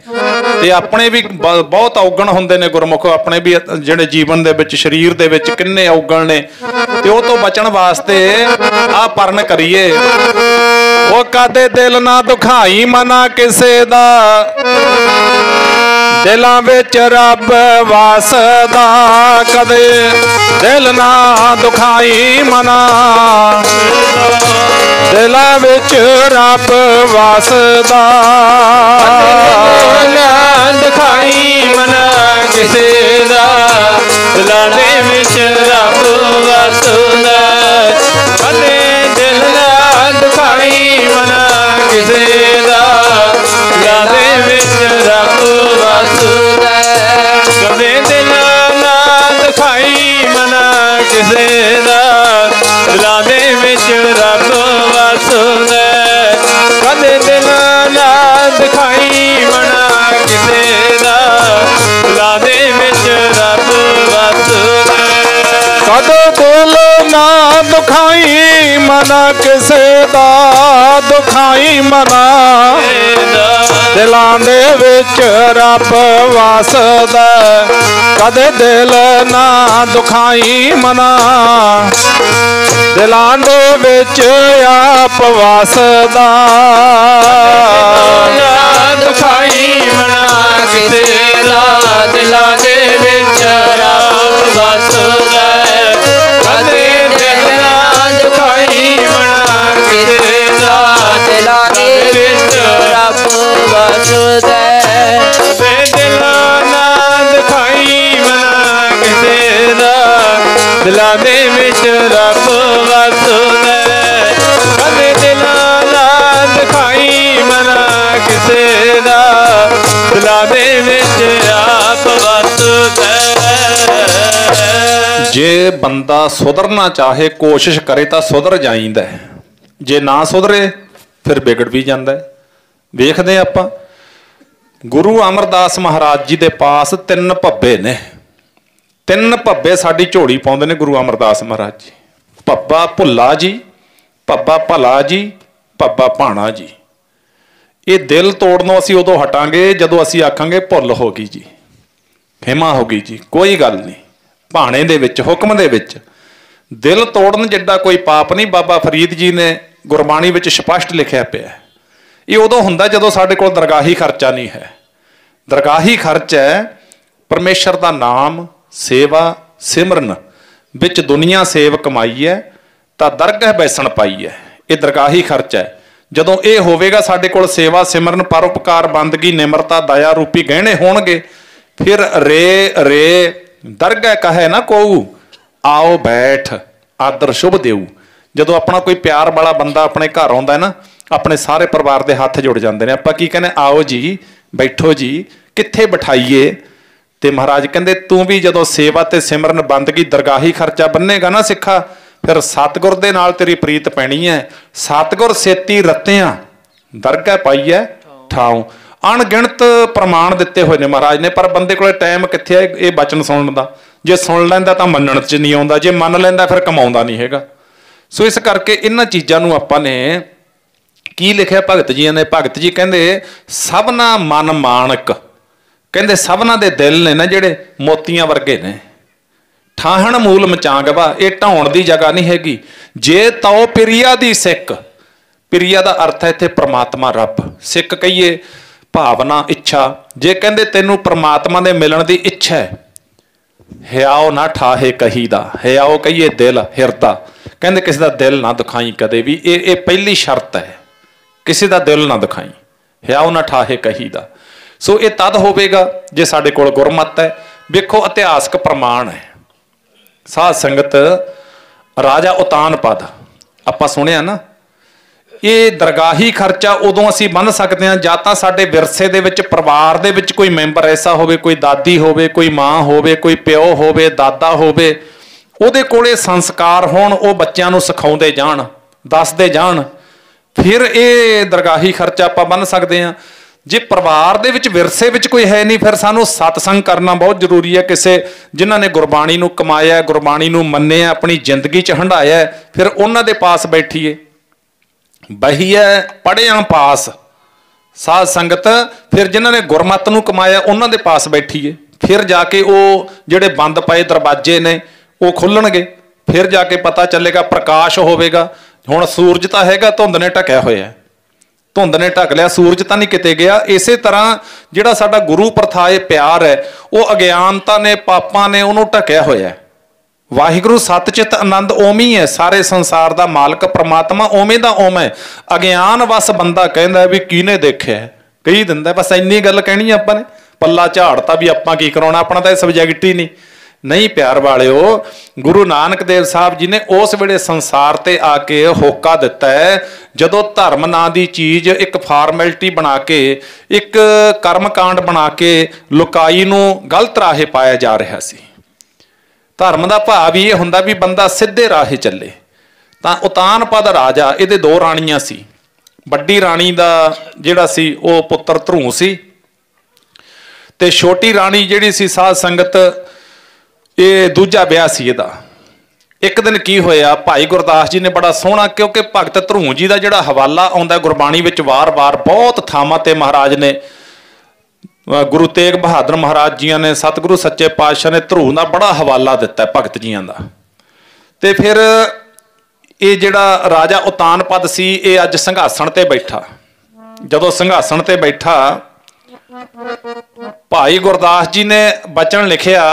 ਤੇ ਆਪਣੇ ਵੀ ਬਹੁਤ ਔਗਣ ਹੁੰਦੇ ਨੇ ਗੁਰਮੁਖ, ਆਪਣੇ ਵੀ ਜਿਹੜੇ ਜੀਵਨ ਦੇ ਵਿੱਚ ਸਰੀਰ ਦੇ ਵਿੱਚ ਕਿੰਨੇ ਔਗਣ ਨੇ, ਤੇ ਉਹ ਤੋਂ ਬਚਣ ਵਾਸਤੇ ਆ ਪਰਨ ਕਰੀਏ। ਉਹ ਕਦੇ ਦਿਲ ਨਾ ਦੁਖਾਈ ਮਨਾ ਕਿਸੇ ਦਾ, ਦਿਲਾਂ ਵਿੱਚ ਰੱਬ ਵਸਦਾ, ਕਦੇ ਦਿਲ ਨਾ ਦੁਖਾਈ ਮਨਾ, ਦਿਲਾਂ ਵਿੱਚ ਰੱਬ ਵਸਦਾ, ਨਾ ਦਿਖਾਈ ਮਨਾ ਕਿਸੇ ਦਾ, ਦਿਲਾਂ ਦੇ ਵਿੱਚ ਰੱਬ ਵਸਦਾ, ਕਦੇ ਦਿਲ ਨਾ ਦਿਖਾਈ ਮਨਾ ਕਿਸੇ ਦਾ, ਦਿਲਾਂ ਦੇ ਵਿੱਚ ਰੱਬ ਵਸਦਾ, ਕਦੇ ਦਿਲ ਨਾ ਦਿਖਾਈ ਮਨਾ ਕਿਸੇ ਦਾ, ਦਿਲਾਂ ਦੇ ਵਿੱਚ ਰੱਬ ਵਸਦਾ, ਕਦੇ ਦਿਲ ਨਾ ਦਿਖਾਈ ਮਨਾ ਕਿਸੇ ਦਾ, ਦਿਲਾਂ ਦੇ ਵਿੱਚ ਰੱਬ ਵਸਦਾ, ਕਦੇ ਦਿਲ ਨਾ ਦੁਖਾਈ ਮਨਾ ਕਿਸੇ ਦਾ, ਦੁਖਾਈ ਮਨਾ ਦਿਲਾਂ ਦੇ ਵਿੱਚ ਰੱਬ ਵਸਦਾ, ਕਦੇ ਦਿਲ ਨਾ ਦੁਖਾਈ ਮਨਾ, ਦਿਲਾਂ ਦੇ ਵਿੱਚ ਆਪ ਵਸਦਾ, ਨਾ ਦਿਖਾਈ ਮਨਾ ਕਿਸੇ ਦਾ, ਦਿਲਾਂ ਦੇ ਵਿੱਚ ਰੱਬ ਵਸਦਾ, ਕਦੇ ਦਿਲ ਨਾ ਦਿਖਾਈ ਮਨਾ ਕਿਸੇ ਦਾ, ਦਿਲਾਂ ਦੇ ਵਿੱਚ ਰੱਬ ਵਸਦਾ, ਕਦੇ ਦਿਲ ਨਾ ਦਿਖਾਈ ਮਨਾ ਕਿਸੇ ਦਾ, ਦਿਲਾਂ ਦੇ ਵਿੱਚ ਰੱਬ ਵਸਦਾ, ਕਦੇ ਦਿਲ ਨਾ ਦਿਖਾਈ ਮਨਾ ਕਿਸੇ ਦਾ, ਦਿਲਾਂ ਦੇ ਵਿੱਚ ਆਪ ਵਸਦਾ। ਜੇ ਬੰਦਾ ਸੁਧਰਨਾ ਚਾਹੇ, ਕੋਸ਼ਿਸ਼ ਕਰੇ ਤਾਂ ਸੁਧਰ ਜਾਂਦਾ ਹੈ, ਜੇ ਨਾ ਸੁਧਰੇ ਫਿਰ ਵਿਗੜ ਵੀ ਜਾਂਦਾ ਹੈ। ਵੇਖਦੇ ਆਪਾਂ ਗੁਰੂ ਅਮਰਦਾਸ ਮਹਾਰਾਜ ਜੀ ਦੇ ਪਾਸ 3 ਭੱਬੇ ਨੇ, 3 ਭੱਬੇ ਸਾਡੀ ਝੋਲੀ ਪਾਉਂਦੇ ਨੇ ਗੁਰੂ ਅਮਰਦਾਸ ਮਹਾਰਾਜ ਜੀ। ਭੱਬਾ ਭੁੱਲਾ ਜੀ, ਭੱਬਾ ਭਲਾ ਜੀ, ਭੱਬਾ ਭਾਣਾ ਜੀ। ਇਹ ਦਿਲ ਤੋੜਨੋਂ ਅਸੀਂ ਉਦੋਂ ਹਟਾਂਗੇ ਜਦੋਂ ਅਸੀਂ ਆਖਾਂਗੇ ਭੁੱਲ ਹੋ ਗਈ ਜੀ, ਖਿਮਾ ਹੋ ਗਈ ਜੀ, ਕੋਈ ਗੱਲ ਨਹੀਂ। ਭਾਣੇ ਦੇ ਵਿੱਚ, ਹੁਕਮ ਦੇ ਵਿੱਚ ਦਿਲ ਤੋੜਨ ਜਿੱਡਾ ਕੋਈ ਪਾਪ ਨਹੀਂ। ਬਾਬਾ ਫਰੀਦ ਜੀ ਨੇ ਗੁਰਬਾਣੀ ਵਿੱਚ ਸਪਸ਼ਟ ਲਿਖਿਆ ਪਿਆ। ਇਹ ਉਦੋਂ ਹੁੰਦਾ ਜਦੋਂ ਸਾਡੇ ਕੋਲ ਦਰਗਾਹੀ ਖਰਚਾ ਨਹੀਂ ਹੈ। ਦਰਗਾਹੀ ਖਰਚ ਹੈ ਪਰਮੇਸ਼ਰ ਦਾ ਨਾਮ, ਸੇਵਾ, ਸਿਮਰਨ ਵਿੱਚ ਦੁਨੀਆ ਸੇਵ ਕਮਾਈ ਹੈ ਤਾਂ ਦਰਗਾਹ ਬੈਸਣ ਪਾਈ ਹੈ। ਇਹ ਦਰਗਾਹੀ ਖਰਚ ਹੈ। ਜਦੋਂ ਇਹ ਹੋਵੇਗਾ ਸਾਡੇ ਕੋਲ ਸੇਵਾ, ਸਿਮਰਨ, ਪਰਉਪਕਾਰ, ਬੰਦਗੀ, ਨਿਮਰਤਾ, ਦਇਆ ਰੂਪੀ ਗਹਿਣੇ ਹੋਣਗੇ, ਫਿਰ ਰੇ ਦਰਗਾਹ ਕਹੇ ਨਾ ਕੋਊ, ਆਓ ਬੈਠ ਆਦਰ ਸ਼ੁਭ ਦੇਊ। ਜਦੋਂ ਆਪਣਾ ਕੋਈ ਪਿਆਰ ਵਾਲਾ ਬੰਦਾ ਆਪਣੇ ਘਰ ਆਉਂਦਾ ਹੈ ਨਾ, ਆਪਣੇ ਸਾਰੇ ਪਰਿਵਾਰ ਦੇ ਹੱਥ ਜੁੜ ਜਾਂਦੇ ਨੇ। ਆਪਾਂ ਕੀ ਕਹਿੰਦੇ, ਆਓ ਜੀ, ਬੈਠੋ ਜੀ, ਕਿੱਥੇ ਬਿਠਾਈਏ? ਤੇ ਮਹਾਰਾਜ ਕਹਿੰਦੇ ਤੂੰ ਵੀ ਜਦੋਂ ਸੇਵਾ ਤੇ ਸਿਮਰਨ, ਬੰਦਗੀ, ਦਰਗਾਹੀ ਖਰਚਾ ਬੰਨੇਗਾ ਨਾ ਸਿੱਖਾ, ਫਿਰ ਸਤਿਗੁਰ ਦੇ ਨਾਲ ਤੇਰੀ ਪ੍ਰੀਤ ਪੈਣੀ ਹੈ। ਸਤਿਗੁਰ ਸੇਤੀ ਰਤਿਆਂ ਦਰਗਾਹ ਪਾਈ ਹੈ ਠਾਉ। ਅਣਗਿਣਤ ਪ੍ਰਮਾਣ ਦਿੱਤੇ ਹੋਏ ਨੇ ਮਹਾਰਾਜ ਨੇ, ਪਰ ਬੰਦੇ ਕੋਲੇ ਟਾਈਮ ਕਿੱਥੇ ਹੈ ਇਹ ਬਚਨ ਸੁਣਨ ਦਾ। ਜੇ ਸੁਣ ਲੈਂਦਾ ਤਾਂ ਮੰਨਣ 'ਚ ਨਹੀਂ ਆਉਂਦਾ, ਜੇ ਮੰਨ ਲੈਂਦਾ ਫਿਰ ਕਮਾਉਂਦਾ ਨਹੀਂ ਹੈਗਾ। ਸੋ ਇਸ ਕਰਕੇ ਇਹਨਾਂ ਚੀਜ਼ਾਂ ਨੂੰ ਆਪਾਂ ਨੇ ਕੀ ਲਿਖਿਆ ਭਗਤ ਜੀਆਂ ਨੇ? ਭਗਤ ਜੀ ਕਹਿੰਦੇ ਸਭਨਾ ਮਨ ਮਾਣਕ, ਕਹਿੰਦੇ ਸਭਨਾ ਦੇ ਦਿਲ ਨੇ ਨਾ ਜਿਹੜੇ ਮੋਤੀਆਂ ਵਰਗੇ ਨੇ। ਠਾਹਣ ਮੂਲ ਮਚਾਂਗਵਾ, ਇਹ ਢਾਉਣ ਦੀ ਜਗ੍ਹਾ ਨਹੀਂ ਹੈਗੀ। ਜੇ ਤਉ ਪਿਰਿਆ ਦੀ ਸਿੱਖ, ਪਿਰਿਆ ਦਾ ਅਰਥ ਹੈ ਇੱਥੇ ਪ੍ਰਮਾਤਮਾ ਰੱਬ, ਸਿੱਖ ਕਹੀਏ ਭਾਵਨਾ, ਇੱਛਾ। ਜੇ ਕਹਿੰਦੇ ਤੈਨੂੰ ਪ੍ਰਮਾਤਮਾ ਦੇ ਮਿਲਣ ਦੀ ਇੱਛਾ ਹੈ, ਹਿਆਓ ਨਾ ਠਾਹੇ ਕਹੀ ਦਾ, ਹਿਆਓ ਕਹੀਏ ਦਿਲ, ਹਿਰਦਾ। ਕਹਿੰਦੇ ਕਿਸੇ ਦਾ ਦਿਲ ਨਾ ਦੁਖਾਈ ਕਦੇ ਵੀ, ਇਹ ਪਹਿਲੀ ਸ਼ਰਤ ਹੈ, ਕਿਸੇ ਦਾ ਦਿਲ ਨਾ ਦੁਖਾਈ, ਹਿਆਓ ਨਾ ਠਾਹੇ ਕਹੀ ਦਾ। ਸੋ ਇਹ ਤਦ ਹੋਵੇਗਾ ਜੇ ਸਾਡੇ ਕੋਲ ਗੁਰਮਤਿ ਹੈ। ਵੇਖੋ ਇਤਿਹਾਸਕ ਪ੍ਰਮਾਣ ਹੈ। ਸਾਧ ਸੰਗਤ ਰਾਜਾ ਉਤਾਨਪਦ ਆਪਾਂ ਸੁਣਿਆ ਨਾ, ਇਹ ਦਰਗਾਹੀ ਖਰਚਾ ਉਦੋਂ ਅਸੀਂ ਬੰਨ ਸਕਦੇ ਹਾਂ ਜਾਂ ਤਾਂ ਸਾਡੇ ਵਿਰਸੇ ਦੇ ਵਿੱਚ, ਪਰਿਵਾਰ ਦੇ ਵਿੱਚ ਕੋਈ ਮੈਂਬਰ ਐਸਾ ਹੋਵੇ, ਕੋਈ ਦਾਦੀ ਹੋਵੇ, ਕੋਈ ਮਾਂ ਹੋਵੇ, ਕੋਈ ਪਿਓ ਹੋਵੇ, ਦਾਦਾ ਹੋਵੇ, ਉਹਦੇ ਕੋਲੇ ਸੰਸਕਾਰ ਹੋਣ, ਉਹ ਬੱਚਿਆਂ ਨੂੰ ਸਿਖਾਉਂਦੇ ਜਾਣ, ਦੱਸਦੇ ਜਾਣ, ਫਿਰ ਇਹ ਦਰਗਾਹੀ ਖਰਚਾ ਆਪਾਂ ਬੰਨ ਸਕਦੇ ਹਾਂ। जे परिवार दे विच विरसे विच कोई है नहीं, फिर सानू सतसंग करना बहुत जरूरी है। किसे जिन्हां ने गुरबाणी नूं कमाया, गुरबाणी नूं मन्निया, अपनी जिंदगी च हंडाया, फिर उन्हां दे पास बैठीए, बहीए पढ़िया पास साध संगत। फिर जिन्हां ने गुरमत नूं कमाया उन्हां दे पास बैठीए, फिर जाके वो जिहड़े बंद पए दरवाजे ने वो खुलणगे, फिर जाके पता चलेगा, प्रकाश होवेगा। हुण सूरज तां हैगा, धुंद ने ढकिया होया, धुंद ने ढक लिया, सूरज तां नहीं किते गया। इसे तरह जिहड़ा साडा गुरु प्रथाए प्यार है, वो अज्ञानता ने, पापां ने उहनूं ढकिया होया। वाहिगुरू सतचित आनंद ओम ही है, सारे संसार का मालक परमात्मा ओमे दा ओम है। अज्ञान बस बंदा कहता भी किने देखिया, कही दिंदा, बस इन्नी गल कहनी आपां ने, पल्ला झाड़ता भी आपां की कराउणा, अपना तां सबजैक्ट ही नहीं। प्यार वालिओ, गुरु नानक देव साहब जी ने उस वेले संसार ते आके होका दिता है, जदों धर्म नां दी चीज़ एक फार्मैलिटी बना के, एक कर्मकांड बना के लुकाई नूं गलत राहे पाया जा रहा सी। धर्म का भाव ही यह हुंदा भी बंदा सीधे राहे चले। तां उतानपद राजा, इहदे दो राणियां सी। वड्डी राणी दा जिहड़ा सी वो पुत्र ध्रू सी, ते छोटी राणी जिहड़ी सी साध संगत, ये दूजा ब्याह सी इहदा। एक दिन की होया, भाई गुरदास जी ने बड़ा सोहना, क्योंकि भगत ध्रू जी का जिहड़ा हवाला आउंदा गुरबाणी विच वार वार बहुत थावां ते महाराज ने, गुरु तेग बहादुर महाराज जी ने, सतगुरु सच्चे पातशाह ने ध्रू का बड़ा हवाला दिता है भगत जियां का। ते फिर ये जिहड़ा राजा उतानपद सी, ये अज संघासन ते बैठा। जदों संघासन ते बैठा, भाई गुरदास जी ने बचन लिखिया,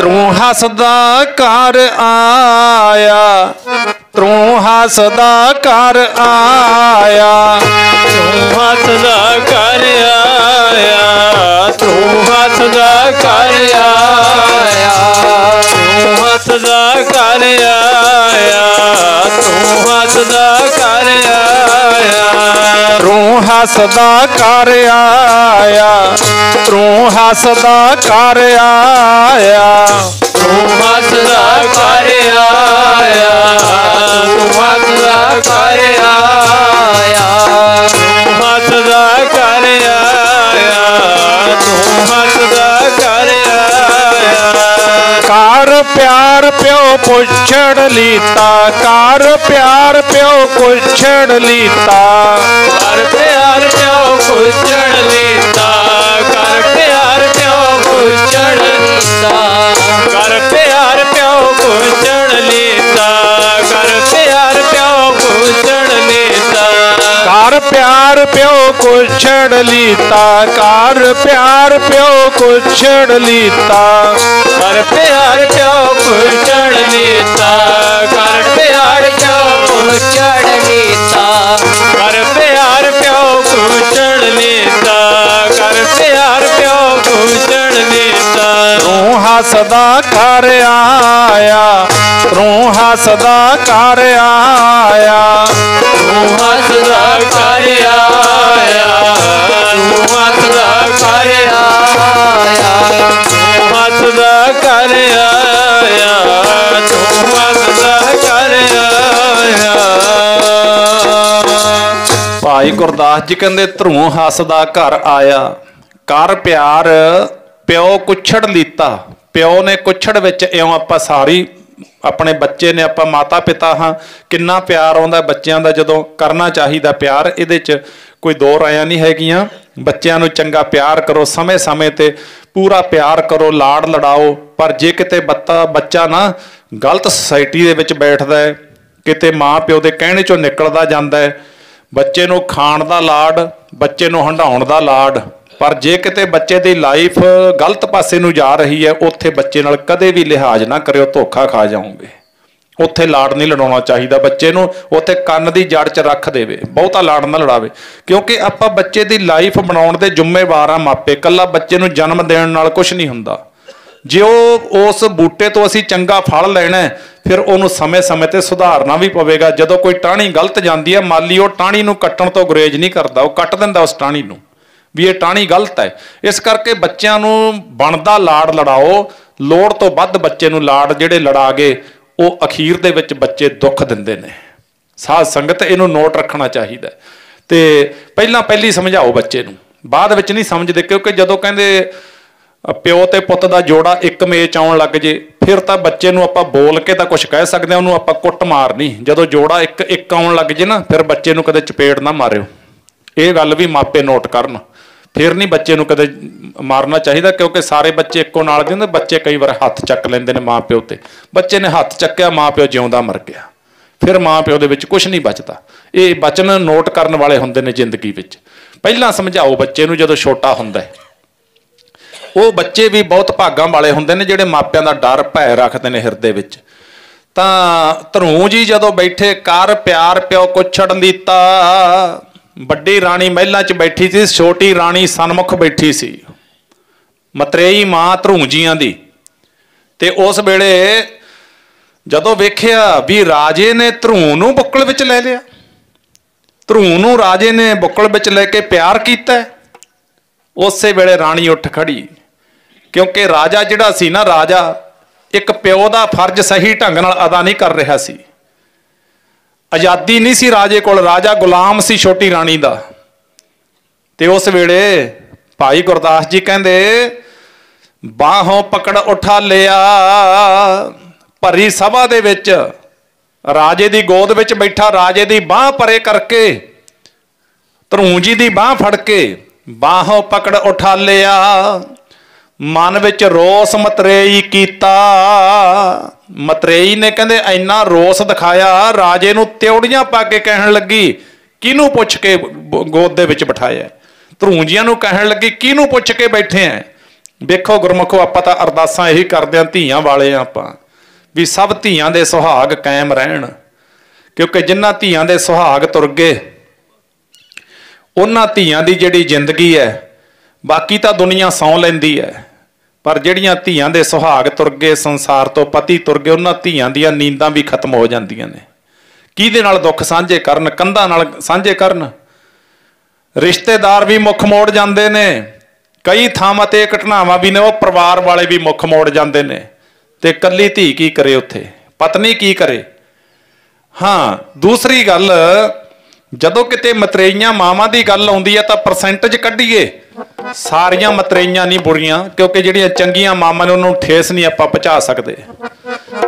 ध्रू हसदा घर आया, ध्रू हसदा घर आया, ध्रू हसदा घर आया, ध्रू हसदा घर आया, ध्रू हसदा घर आया, ध्रू हसदा घर आया, ध्रू हसदा घर आया, ध्रू हसदा घर आया, ध्रू हसदा घर आया, ध्रू हसदा घर आया, ध्रू हसदा घर आया, ध्रू हसदा घर आया। कार प्यार प्यो पुछड़ लीता, कार प्यार प्यो पुछड़ लीता, कर प्यार प्यो पुछड़ लीता, कर प्यार प्यो पुछड़ लीता, कर प्यार प्यो पुछड़ लीता, कर प्यार प्यो पुछड़ लीता, कार प्यार प्यो पुछड़ लीता, कार प्यार प्यो पुछड़ लीता, कर प्यार प्यो पुछड़ लीता, कर प्यार प्यो पुछड़ लीता, कर प्यार प्यो पुछड़ लीता, कर प्यार प्यो पुछड़ लीता। ध्रू हसदा घर आया, ध्रू हसदा घर आया, ध्रू हसदा घर आया, ध्रू हसदा घर आया, ध्रू हसदा घर आया, ध्रू हसदा घर आया। भाई गुरदास जी कहते ध्रू हसदा घर आया, कर प्यार प्यो कुछड़ लीता। प्यो ने कुछड़ विच इउं आपां सारी अपने बच्चे ने, आपां माता पिता हाँ, किन्ना प्यार आउंदा बच्चों का, जदों करना चाहिदा प्यार, इहदे च कोई दो रायां नहीं हैगियां। बच्चों नूं चंगा प्यार करो, समय समय ते पूरा प्यार करो, लाड़ लड़ाओ। पर जे किते बच्चा ना गलत सोसाइटी दे विच बैठदा है, किते माँ प्यो दे कहणे चों निकलदा जांदा है, बच्चे नूं खाण दा लाड़, बच्चे नूं हंडाउण दा लाड़, पर जे किते बच्चे दी लाइफ गलत पासे नूं जा रही है, उत्थे बच्चे नाल कदे भी लिहाज ना करियो, धोखा खा जाओगे। उत्थे लाड़ नहीं लड़ाउणा चाहिदा बच्चे नूं, उत्थे कंन दी जड़ च रख देवे, बहुता लाड़ ना लड़ावे, क्योंकि आपां बच्चे दी लाइफ बनाउण दे जिम्मेवार आ मापे। कल्ला बच्चे नूं जन्म देण नाल कुछ नहीं हुंदा। जे उस बूटे तो असीं चंगा फल लैणा है, फिर उहनूं समय समय ते सुधारना भी पवेगा। जदों कोई टाहणी गलत जांदी है, माली वो टाहणी नूं कट्टण तो गुरेज नहीं करदा, वो कट दिंदा उस टाहणी नूं भी ये टाहणी गलत है। इस करके बच्चों नूं बनदा लाड़ लड़ाओ, लोड़ तो वध बच्चे नूं लाड़ जिहड़े लड़ा गए, वो अखीर दे विच बच्चे दुख दिंदे ने। साध संगत इहनूं नोट रखना चाहिदा। ਤੇ ਪਹਿਲਾਂ ਪਹਿਲੀ ਸਮਝਾਓ ਬੱਚੇ ਨੂੰ, ਬਾਅਦ ਵਿੱਚ ਨਹੀਂ ਸਮਝਦੇ। ਕਿਉਂਕਿ ਜਦੋਂ ਕਹਿੰਦੇ ਪਿਓ ਤੇ ਪੁੱਤ ਦਾ ਜੋੜਾ ਇੱਕ ਮੇਚ ਆਉਣ ਲੱਗ ਜੇ, ਫਿਰ ਤਾਂ ਬੱਚੇ ਨੂੰ ਆਪਾਂ ਬੋਲ ਕੇ ਤਾਂ ਕੁਝ ਕਹਿ ਸਕਦੇ ਹਾਂ, ਉਹਨੂੰ ਆਪਾਂ ਕੁੱਟ ਮਾਰ ਨਹੀਂ। ਜਦੋਂ ਜੋੜਾ ਇੱਕ ਆਉਣ ਲੱਗ ਜੇ ਨਾ, ਫਿਰ ਬੱਚੇ ਨੂੰ ਕਦੇ ਚਪੇੜ ਨਾ ਮਾਰਿਓ। ਇਹ ਗੱਲ ਵੀ ਮਾਪੇ ਨੋਟ ਕਰਨ। ਫਿਰ ਨਹੀਂ ਬੱਚੇ ਨੂੰ ਕਦੇ ਮਾਰਨਾ ਚਾਹੀਦਾ, ਕਿਉਂਕਿ ਸਾਰੇ ਬੱਚੇ ਇੱਕੋ ਨਾਲ ਦੇ ਹੁੰਦੇ। ਬੱਚੇ ਕਈ ਵਾਰ ਹੱਥ ਚੱਕ ਲੈਂਦੇ ਨੇ ਮਾਂ ਪਿਓ ਤੇ। ਬੱਚੇ ਨੇ ਹੱਥ ਚੱਕਿਆ, ਮਾਂ ਪਿਓ ਜਿਉਂਦਾ ਮਰ ਗਿਆ, ਫਿਰ ਮਾਂ ਪਿਓ ਦੇ ਵਿੱਚ ਕੁਝ ਨਹੀਂ ਬਚਦਾ। ਇਹ ਬਚਨ ਨੋਟ ਕਰਨ ਵਾਲੇ ਹੁੰਦੇ ਨੇ ਜ਼ਿੰਦਗੀ ਵਿੱਚ। ਪਹਿਲਾਂ ਸਮਝਾਓ ਬੱਚੇ ਨੂੰ ਜਦੋਂ ਛੋਟਾ ਹੁੰਦਾ ਹੈ। ਉਹ ਬੱਚੇ ਵੀ ਬਹੁਤ ਭਾਗਾਂ ਵਾਲੇ ਹੁੰਦੇ ਨੇ ਜਿਹੜੇ ਮਾਪਿਆਂ ਦਾ ਡਰ ਭੈ ਰੱਖਦੇ ਨੇ ਹਿਰਦੇ ਵਿੱਚ। ਤਾਂ ਧਰੂ ਜੀ ਜਦੋਂ ਬੈਠੇ, ਕਰ ਪਿਆਰ ਪਿਓ ਕੁਛੜਨ ਦਿੱਤਾ। ਵੱਡੀ ਰਾਣੀ ਮਹਿਲਾਂ 'ਚ ਬੈਠੀ ਸੀ, ਛੋਟੀ ਰਾਣੀ ਸਨਮੁਖ ਬੈਠੀ ਸੀ, ਮਤਰੇਈ ਮਾਂ ਧਰੂ ਜੀਆਂ ਦੀ। ਤੇ ਉਸ ਵੇਲੇ ਜਦੋਂ ਵੇਖਿਆ ਵੀ ਰਾਜੇ ਨੇ ਧਰੂ ਨੂੰ ਬੁੱਕਲ ਵਿੱਚ ਲੈ ਲਿਆ, ਧਰੂ ਨੂੰ ਰਾਜੇ ਨੇ ਬੁੱਕਲ ਵਿੱਚ ਲੈ ਕੇ ਪਿਆਰ ਕੀਤਾ, ਉਸੇ ਵੇਲੇ ਰਾਣੀ ਉੱਠ ਖੜੀ। ਕਿਉਂਕਿ ਰਾਜਾ ਜਿਹੜਾ ਸੀ ਨਾ, ਰਾਜਾ ਇੱਕ ਪਿਓ ਦਾ ਫਰਜ਼ ਸਹੀ ਢੰਗ ਨਾਲ ਅਦਾ ਨਹੀਂ ਕਰ ਰਿਹਾ ਸੀ। ਆਜ਼ਾਦੀ ਨਹੀਂ ਸੀ ਰਾਜੇ ਕੋਲ, ਰਾਜਾ ਗੁਲਾਮ ਸੀ ਛੋਟੀ ਰਾਣੀ ਦਾ। ਤੇ ਉਸ ਵੇਲੇ ਭਾਈ ਗੁਰਦਾਸ ਜੀ ਕਹਿੰਦੇ, ਬਾਹੋਂ ਪਕੜ ਉਠਾ ਲਿਆ। ਭਰੀ ਸਭਾ ਦੇ ਵਿੱਚ ਰਾਜੇ ਦੀ ਗੋਦ ਵਿੱਚ ਬੈਠਾ, ਰਾਜੇ ਦੀ ਬਾਹ ਪਰੇ ਕਰਕੇ ਧਰੂ ਜੀ ਦੀ ਬਾਹ ਫੜ ਕੇ ਬਾਹੋਂ ਪਕੜ ਉਠਾ ਲਿਆ। ਮਨ ਵਿੱਚ ਰੋਸ ਮਤਰੇਈ ਕੀਤਾ। ਮਤਰੇਈ ਨੇ ਕਹਿੰਦੇ ਇੰਨਾ ਰੋਸ ਦਿਖਾਇਆ, ਰਾਜੇ ਨੂੰ ਤਿਉੜੀਆਂ ਪਾ ਕੇ ਕਹਿਣ ਲੱਗੀ, ਕਿਹਨੂੰ ਪੁੱਛ ਕੇ ਗੋਦ ਦੇ ਵਿੱਚ ਬਿਠਾਇਆ? ਧਰੂ ਜੀਆਂ ਨੂੰ ਕਹਿਣ ਲੱਗੀ, ਕਿਹਨੂੰ ਪੁੱਛ ਕੇ ਬੈਠੇ ਆ? ਵੇਖੋ ਗੁਰਮੁਖੋ, ਆਪਾਂ ਤਾਂ ਅਰਦਾਸਾਂ ਇਹੀ ਕਰਦੇ ਹਾਂ, ਧੀਆਂ ਵਾਲੇ ਆ ਆਪਾਂ, ਵੀ ਸਭ ਧੀਆਂ ਦੇ ਸੁਹਾਗ ਕਾਇਮ ਰਹਿਣ। ਕਿਉਂਕਿ ਜਿਨ੍ਹਾਂ ਧੀਆਂ ਦੇ ਸੁਹਾਗ ਤੁਰ ਗਏ, ਉਹਨਾਂ ਧੀਆਂ ਦੀ ਜਿਹੜੀ ਜ਼ਿੰਦਗੀ ਹੈ, ਬਾਕੀ ਤਾਂ ਦੁਨੀਆ ਸੌਂ ਲੈਂਦੀ ਹੈ, ਪਰ ਜਿਹੜੀਆਂ ਧੀਆਂ ਦੇ ਸੁਹਾਗ ਤੁਰ ਗਏ, ਸੰਸਾਰ ਤੋਂ ਪਤੀ ਤੁਰ ਗਏ, ਉਹਨਾਂ ਧੀਆਂ ਦੀਆਂ ਨੀਂਦਾਂ ਵੀ ਖਤਮ ਹੋ ਜਾਂਦੀਆਂ ਨੇ। ਕਿਹਦੇ ਨਾਲ ਦੁੱਖ ਸਾਂਝੇ ਕਰਨ? ਕੰਧਾਂ ਨਾਲ ਸਾਂਝੇ ਕਰਨ। ਰਿਸ਼ਤੇਦਾਰ ਵੀ ਮੁੱਖ ਮੋੜ ਜਾਂਦੇ ਨੇ। ਕਈ ਥਾਵਾਂ ਤੇ ਘਟਨਾਵਾਂ ਵੀ ਨੇ, ਉਹ ਪਰਿਵਾਰ ਵਾਲੇ ਵੀ ਮੁੱਖ ਮੋੜ ਜਾਂਦੇ ਨੇ। ਤੇ ਕੱਲੀ ਧੀ ਕੀ ਕਰੇ ਉੱਥੇ? ਪਤਨੀ ਕੀ ਕਰੇ? ਹਾਂ, ਦੂਸਰੀ ਗੱਲ, ਜਦੋਂ ਕਿਤੇ ਮਤਰੇਈਆਂ ਮਾਵਾਂ ਦੀ ਗੱਲ ਆਉਂਦੀ ਹੈ ਤਾਂ ਪਰਸੈਂਟੇਜ ਕੱਢੀਏ, ਸਾਰੀਆਂ ਮਤਰੇਈਆਂ ਨਹੀਂ ਬੁਰੀਆਂ, ਕਿਉਂਕਿ ਜਿਹੜੀਆਂ ਚੰਗੀਆਂ ਮਾਵਾਂ ਨੇ ਉਹਨਾਂ ਨੂੰ ਠੇਸ ਨਹੀਂ ਆਪਾਂ ਪਹੁੰਚਾ ਸਕਦੇ।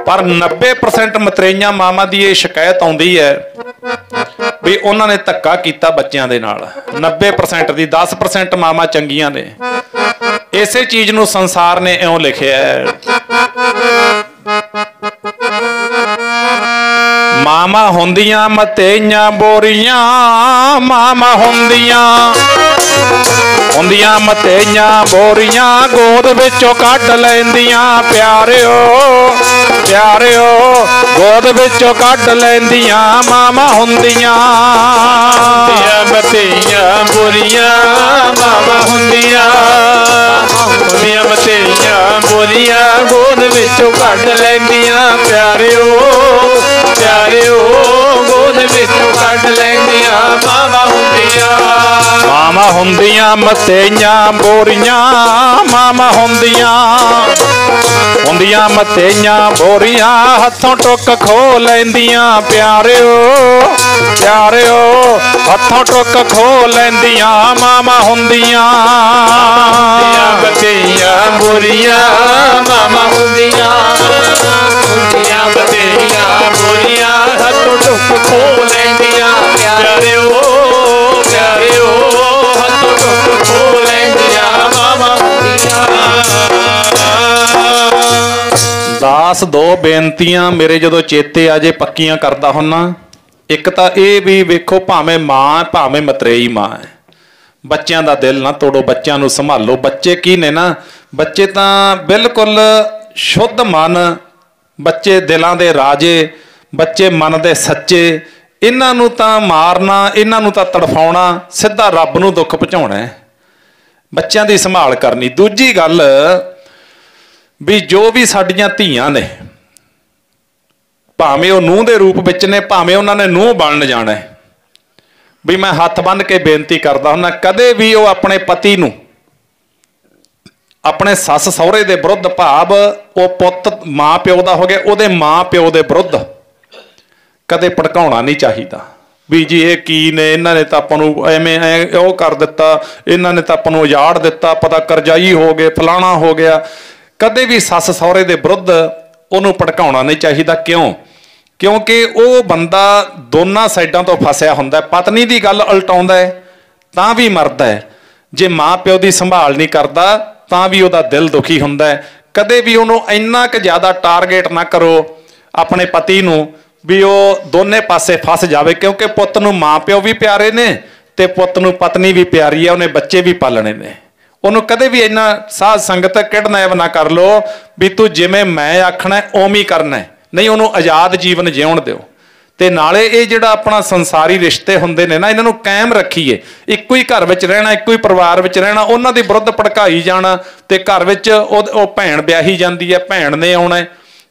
ਪਰ 90% ਮਤਰੇਈਆਂ ਮਾਵਾਂ ਦੀ ਇਹ ਸ਼ਿਕਾਇਤ ਆਉਂਦੀ ਹੈ ਵੀ ਉਹਨਾਂ ਨੇ ਧੱਕਾ ਕੀਤਾ ਬੱਚਿਆਂ ਦੇ ਨਾਲ। 90% ਦੀ 10% ਮਾਵਾਂ ਚੰਗੀਆਂ ਨੇ। ਇਸੇ ਚੀਜ਼ ਨੂੰ ਸੰਸਾਰ ਨੇ ਇਉਂ ਲਿਖਿਆ ਹੈ, ਮਾਮਾ ਹੁੰਦੀਆਂ ਮਤੇਈਆਂ ਬੋਰੀਆਂ, ਮਾਮਾ ਹੁੰਦੀਆਂ ਮਤੇਈਆਂ ਬੋਰੀਆਂ, ਗੋਦ ਵਿੱਚੋਂ ਕੱਢ ਲੈਂਦੀਆਂ ਪਿਆਰਿਓ, ਗੋਦ ਵਿੱਚੋਂ ਕੱਢ ਲੈਂਦੀਆਂ ਮਾਮਾ ਹੁੰਦੀਆਂ ਮਤੇਈਆਂ ਬੋਰੀਆਂ, ਮਾਮਾ ਹੁੰਦੀਆਂ ਮਤੇਈਆਂ ਬੋਰੀਆਂ, ਗੋਦ ਵਿੱਚੋਂ ਕੱਢ ਲੈਂਦੀਆਂ ਪਿਆਰਿਓ, ਗੋਦ ਵਿੱਚੋਂ ਕੱਢ ਲੈਂਦੀਆਂ ਮਾਮਾ ਹੁੰਦੀਆਂ ਮਤੇਈਆਂ ਬੋਰੀਆਂ, ਮਾਮਾ ਹੁੰਦੀਆਂ ਮਤੇਈਆਂ ਬੋਰੀਆਂ, ਹੱਥੋਂ ਟੁੱਕ ਖੋ ਲੈਂਦੀਆਂ ਪਿਆਰਿਓ, ਹੱਥੋਂ ਟੁੱਕ ਖੋ ਲੈਂਦੀਆਂ ਮਾਮਾ ਹੁੰਦੀਆਂ ਮਤੇਈਆਂ ਬੋਰੀਆਂ, ਮਾਮਾ ਹੁੰਦੀਆਂ ਮਤੇਈਆਂ ਬੋਰੀਆਂ, ਹੱਥੋਂ ਟੁੱਕ ਖੋ ਲੈਂਦੀਆਂ ਪਿਆਰਿਓ, ਹੱਥੋਂ ਟੁੱਕ ਖੋ ਲੈਂਦੀਆਂ ਮਾਮਾ ਹੁੰਦੀਆਂ। ਦਾਸ, ਦੋ ਬੇਨਤੀਆਂ ਮੇਰੇ ਜਦੋਂ ਚੇਤੇ ਆ ਜੇ ਪੱਕੀਆਂ ਕਰਦਾ ਹੁੰਨਾ। ਇੱਕ ਤਾਂ ਇਹ ਵੀ ਵੇਖੋ, ਭਾਵੇਂ ਮਾਂ ਭਾਵੇਂ ਮਤਰੇਈ ਮਾਂ ਹੈ, ਬੱਚਿਆਂ ਦਾ ਦਿਲ ਨਾ ਤੋੜੋ, ਬੱਚਿਆਂ ਨੂੰ ਸੰਭਾਲੋ। ਬੱਚੇ ਕੀ ਨੇ ਨਾ, ਬੱਚੇ ਤਾਂ ਬਿਲਕੁਲ ਸ਼ੁੱਧ ਮਨ, ਬੱਚੇ ਦਿਲਾਂ ਦੇ ਰਾਜੇ, ਬੱਚੇ ਮਨ ਦੇ ਸੱਚੇ। ਇਹਨਾਂ ਨੂੰ ਤਾਂ ਮਾਰਨਾ, ਇਹਨਾਂ ਨੂੰ ਤਾਂ ਤੜਫਾਉਣਾ, ਸਿੱਧਾ ਰੱਬ ਨੂੰ ਦੁੱਖ ਪਹੁੰਚਾਉਣਾ ਹੈ। ਬੱਚਿਆਂ ਦੀ ਸੰਭਾਲ ਕਰਨੀ। ਦੂਜੀ ਗੱਲ ਵੀ ਜੋ ਵੀ ਸਾਡੀਆਂ ਧੀਆਂ ਨੇ, ਭਾਵੇਂ ਉਹ ਨੂੰਹ ਦੇ ਰੂਪ ਵਿੱਚ ਨੇ, ਭਾਵੇਂ ਉਹਨਾਂ ਨੇ ਨੂੰਹ ਬਣਨ ਜਾਣਾ ਹੈ, ਵੀ ਮੈਂ ਹੱਥ ਬੰਨ੍ਹ ਕੇ ਬੇਨਤੀ ਕਰਦਾ ਹੁੰਦਾ, ਕਦੇ ਵੀ ਉਹ ਆਪਣੇ ਪਤੀ ਨੂੰ, ਆਪਣੇ ਸੱਸ ਸਹੁਰੇ ਦੇ ਵਿਰੁੱਧ, ਭਾਵ ਉਹ ਪੁੱਤ ਮਾਂ ਪਿਓ ਦਾ ਹੋ ਗਿਆ, ਉਹਦੇ ਮਾਂ ਪਿਓ ਦੇ ਵਿਰੁੱਧ ਕਦੇ ਭੜਕਾਉਣਾ ਨਹੀਂ ਚਾਹੀਦਾ। ਵੀ ਜੀ ਇਹ ਕੀ ਨੇ, ਇਹਨਾਂ ਨੇ ਤਾਂ ਆਪਾਂ ਨੂੰ ਐਵੇਂ ਉਹ ਕਰ ਦਿੱਤਾ, ਇਹਨਾਂ ਨੇ ਤਾਂ ਆਪਾਂ ਨੂੰ ਉਜਾੜ ਦਿੱਤਾ, ਆਪਾਂ ਤਾਂ ਕਰਜ਼ਾਈ ਹੋ ਗਏ, ਫਲਾਣਾ ਹੋ ਗਿਆ। ਕਦੇ ਵੀ ਸੱਸ ਸਹੁਰੇ ਦੇ ਵਿਰੁੱਧ ਉਹਨੂੰ ਭੜਕਾਉਣਾ ਨਹੀਂ ਚਾਹੀਦਾ। ਕਿਉਂ? ਕਿਉਂਕਿ ਉਹ ਬੰਦਾ ਦੋਨਾਂ ਸਾਈਡਾਂ ਤੋਂ ਫਸਿਆ ਹੁੰਦਾ। ਪਤਨੀ ਦੀ ਗੱਲ ਉਲਟਾਉਂਦਾ ਹੈ ਤਾਂ ਵੀ ਮਰਦਾ ਹੈ, ਜੇ ਮਾਂ ਪਿਓ ਦੀ ਸੰਭਾਲ ਨਹੀਂ ਕਰਦਾ ਤਾਂ ਵੀ ਉਹਦਾ ਦਿਲ ਦੁਖੀ ਹੁੰਦਾ ਹੈ। ਕਦੇ ਵੀ ਉਹਨੂੰ ਇੰਨਾ ਕੁ ਜ਼ਿਆਦਾ ਟਾਰਗੇਟ ਨਾ ਕਰੋ ਆਪਣੇ ਪਤੀ ਨੂੰ ਵੀ ਉਹ ਦੋਨੇ ਪਾਸੇ ਫਸ ਜਾਵੇ, ਕਿਉਂਕਿ ਪੁੱਤ ਨੂੰ ਮਾਂ ਪਿਓ ਵੀ ਪਿਆਰੇ ਨੇ ਤੇ ਪੁੱਤ ਨੂੰ ਪਤਨੀ ਵੀ ਪਿਆਰੀ ਹੈ, ਉਹਨੇ ਬੱਚੇ ਵੀ ਪਾਲਣੇ ਨੇ। ਉਹਨੂੰ ਕਦੇ ਵੀ ਇੰਨਾ ਸਾਧ ਸੰਗਤ ਕਿਡਨੈਪ ਨਾ ਕਰ ਲੋ ਵੀ ਤੂੰ ਜਿਵੇਂ ਮੈਂ ਆਖਣਾ ਉਵੇਂ ਹੀ ਕਰਨਾ, ਨਹੀਂ, ਉਹਨੂੰ ਆਜ਼ਾਦ ਜੀਵਨ ਜਿਉਣ ਦਿਓ। ਤੇ ਨਾਲੇ ਇਹ ਜਿਹੜਾ ਆਪਣਾ ਸੰਸਾਰੀ ਰਿਸ਼ਤੇ ਹੁੰਦੇ ਨੇ ਨਾ, ਇਹਨਾਂ ਨੂੰ ਕਾਇਮ ਰੱਖੀਏ। ਇੱਕੋ ਹੀ ਘਰ ਵਿੱਚ ਰਹਿਣਾ, ਇੱਕੋ ਹੀ ਪਰਿਵਾਰ ਵਿੱਚ ਰਹਿਣਾ, ਉਹਨਾਂ ਦੇ ਵਿਰੁੱਧ ਭੜਕਾਈ ਜਾਣਾ ਤੇ ਘਰ ਵਿੱਚ ਉਹ ਭੈਣ ਵਿਆਹੀ ਜਾਂਦੀ ਹੈ, ਭੈਣ ਨੇ ਆਉਣਾ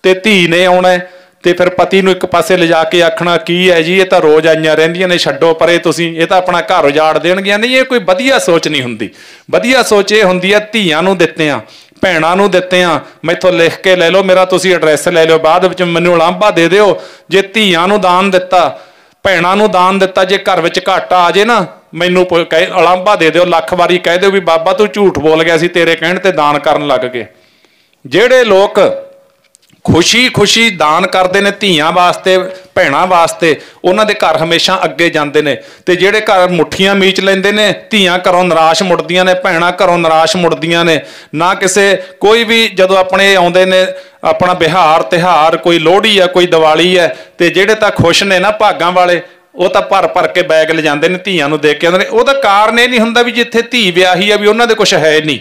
ਤੇ ਧੀ ਨੇ ਆਉਣਾ ਤੇ ਫਿਰ ਪਤੀ ਨੂੰ ਇੱਕ ਪਾਸੇ ਲਿਜਾ ਕੇ ਆਖਣਾ ਕੀ ਹੈ ਜੀ, ਇਹ ਤਾਂ ਰੋਜ਼ ਆਈਆਂ ਰਹਿੰਦੀਆਂ ਨੇ, ਛੱਡੋ ਪਰੇ ਤੁਸੀਂ, ਇਹ ਤਾਂ ਆਪਣਾ ਘਰ ਉਜਾੜ ਦੇਣਗੀਆਂ। ਨਹੀਂ, ਇਹ ਕੋਈ ਵਧੀਆ ਸੋਚ ਨਹੀਂ ਹੁੰਦੀ। ਵਧੀਆ ਸੋਚ ਇਹ ਹੁੰਦੀ ਹੈ ਧੀਆਂ ਨੂੰ ਦਿੱਤੇ ਆ, ਭੈਣਾਂ ਨੂੰ ਦਿੱਤੇ ਆ, ਮੈਥੋਂ ਲਿਖ ਕੇ ਲੈ ਲਓ, ਮੇਰਾ ਤੁਸੀਂ ਐਡਰੈਸ ਲੈ ਲਿਓ, ਬਾਅਦ ਵਿੱਚ ਮੈਨੂੰ ਉਲਾਂਭਾ ਦੇ ਦਿਓ। ਜੇ ਧੀਆਂ ਨੂੰ ਦਾਨ ਦਿੱਤਾ, ਭੈਣਾਂ ਨੂੰ ਦਾਨ ਦਿੱਤਾ, ਜੇ ਘਰ ਵਿੱਚ ਘਾਟਾ ਆ ਜੇ ਨਾ ਮੈਨੂੰ ਉਲਾਂਭਾ ਦੇ ਦਿਓ, ਲੱਖ ਵਾਰੀ ਕਹਿ ਦਿਓ ਵੀ ਬਾਬਾ ਤੂੰ ਝੂਠ ਬੋਲ ਗਿਆ ਸੀ, ਤੇਰੇ ਕਹਿਣ ਤੇ ਦਾਨ ਕਰਨ ਲੱਗ ਗਏ। ਜਿਹੜੇ ਲੋਕ ਖੁਸ਼ੀ ਖੁਸ਼ੀ ਦਾਨ ਕਰਦੇ ਨੇ ਧੀਆਂ ਵਾਸਤੇ, ਭੈਣਾਂ ਵਾਸਤੇ, ਉਹਨਾਂ ਦੇ ਘਰ ਹਮੇਸ਼ਾ ਅੱਗੇ ਜਾਂਦੇ ਨੇ। ਤੇ ਜਿਹੜੇ ਘਰ ਮੁੱਠੀਆਂ ਮੀਚ ਲੈਂਦੇ ਨੇ, ਧੀਆਂ ਘਰੋਂ ਨਿਰਾਸ਼ ਮੁੜਦੀਆਂ ਨੇ, ਭੈਣਾਂ ਘਰੋਂ ਨਿਰਾਸ਼ ਮੁੜਦੀਆਂ ਨੇ। ਨਾ ਕਿਸੇ ਕੋਈ ਵੀ ਜਦੋਂ ਆਪਣੇ ਆਉਂਦੇ ਨੇ ਆਪਣਾ ਬਿਹਾਰ ਤਿਉਹਾਰ, ਕੋਈ ਲੋਹੜੀ ਆ, ਕੋਈ ਦੀਵਾਲੀ ਹੈ, ਤੇ ਜਿਹੜੇ ਤਾਂ ਖੁਸ਼ ਨੇ ਨਾ ਭਾਗਾਂ ਵਾਲੇ, ਉਹ ਤਾਂ ਭਰ ਭਰ ਕੇ ਬੈਗ ਲਿਜਾਂਦੇ ਨੇ, ਧੀਆਂ ਨੂੰ ਦੇ ਕੇ ਆਉਂਦੇ ਨੇ। ਉਹਦਾ ਕਾਰਨ ਇਹ ਨਹੀਂ ਹੁੰਦਾ ਵੀ ਜਿੱਥੇ ਧੀ ਵਿਆਹੀ ਆ ਵੀ ਉਹਨਾਂ ਦੇ ਕੁਛ ਹੈ ਨਹੀਂ।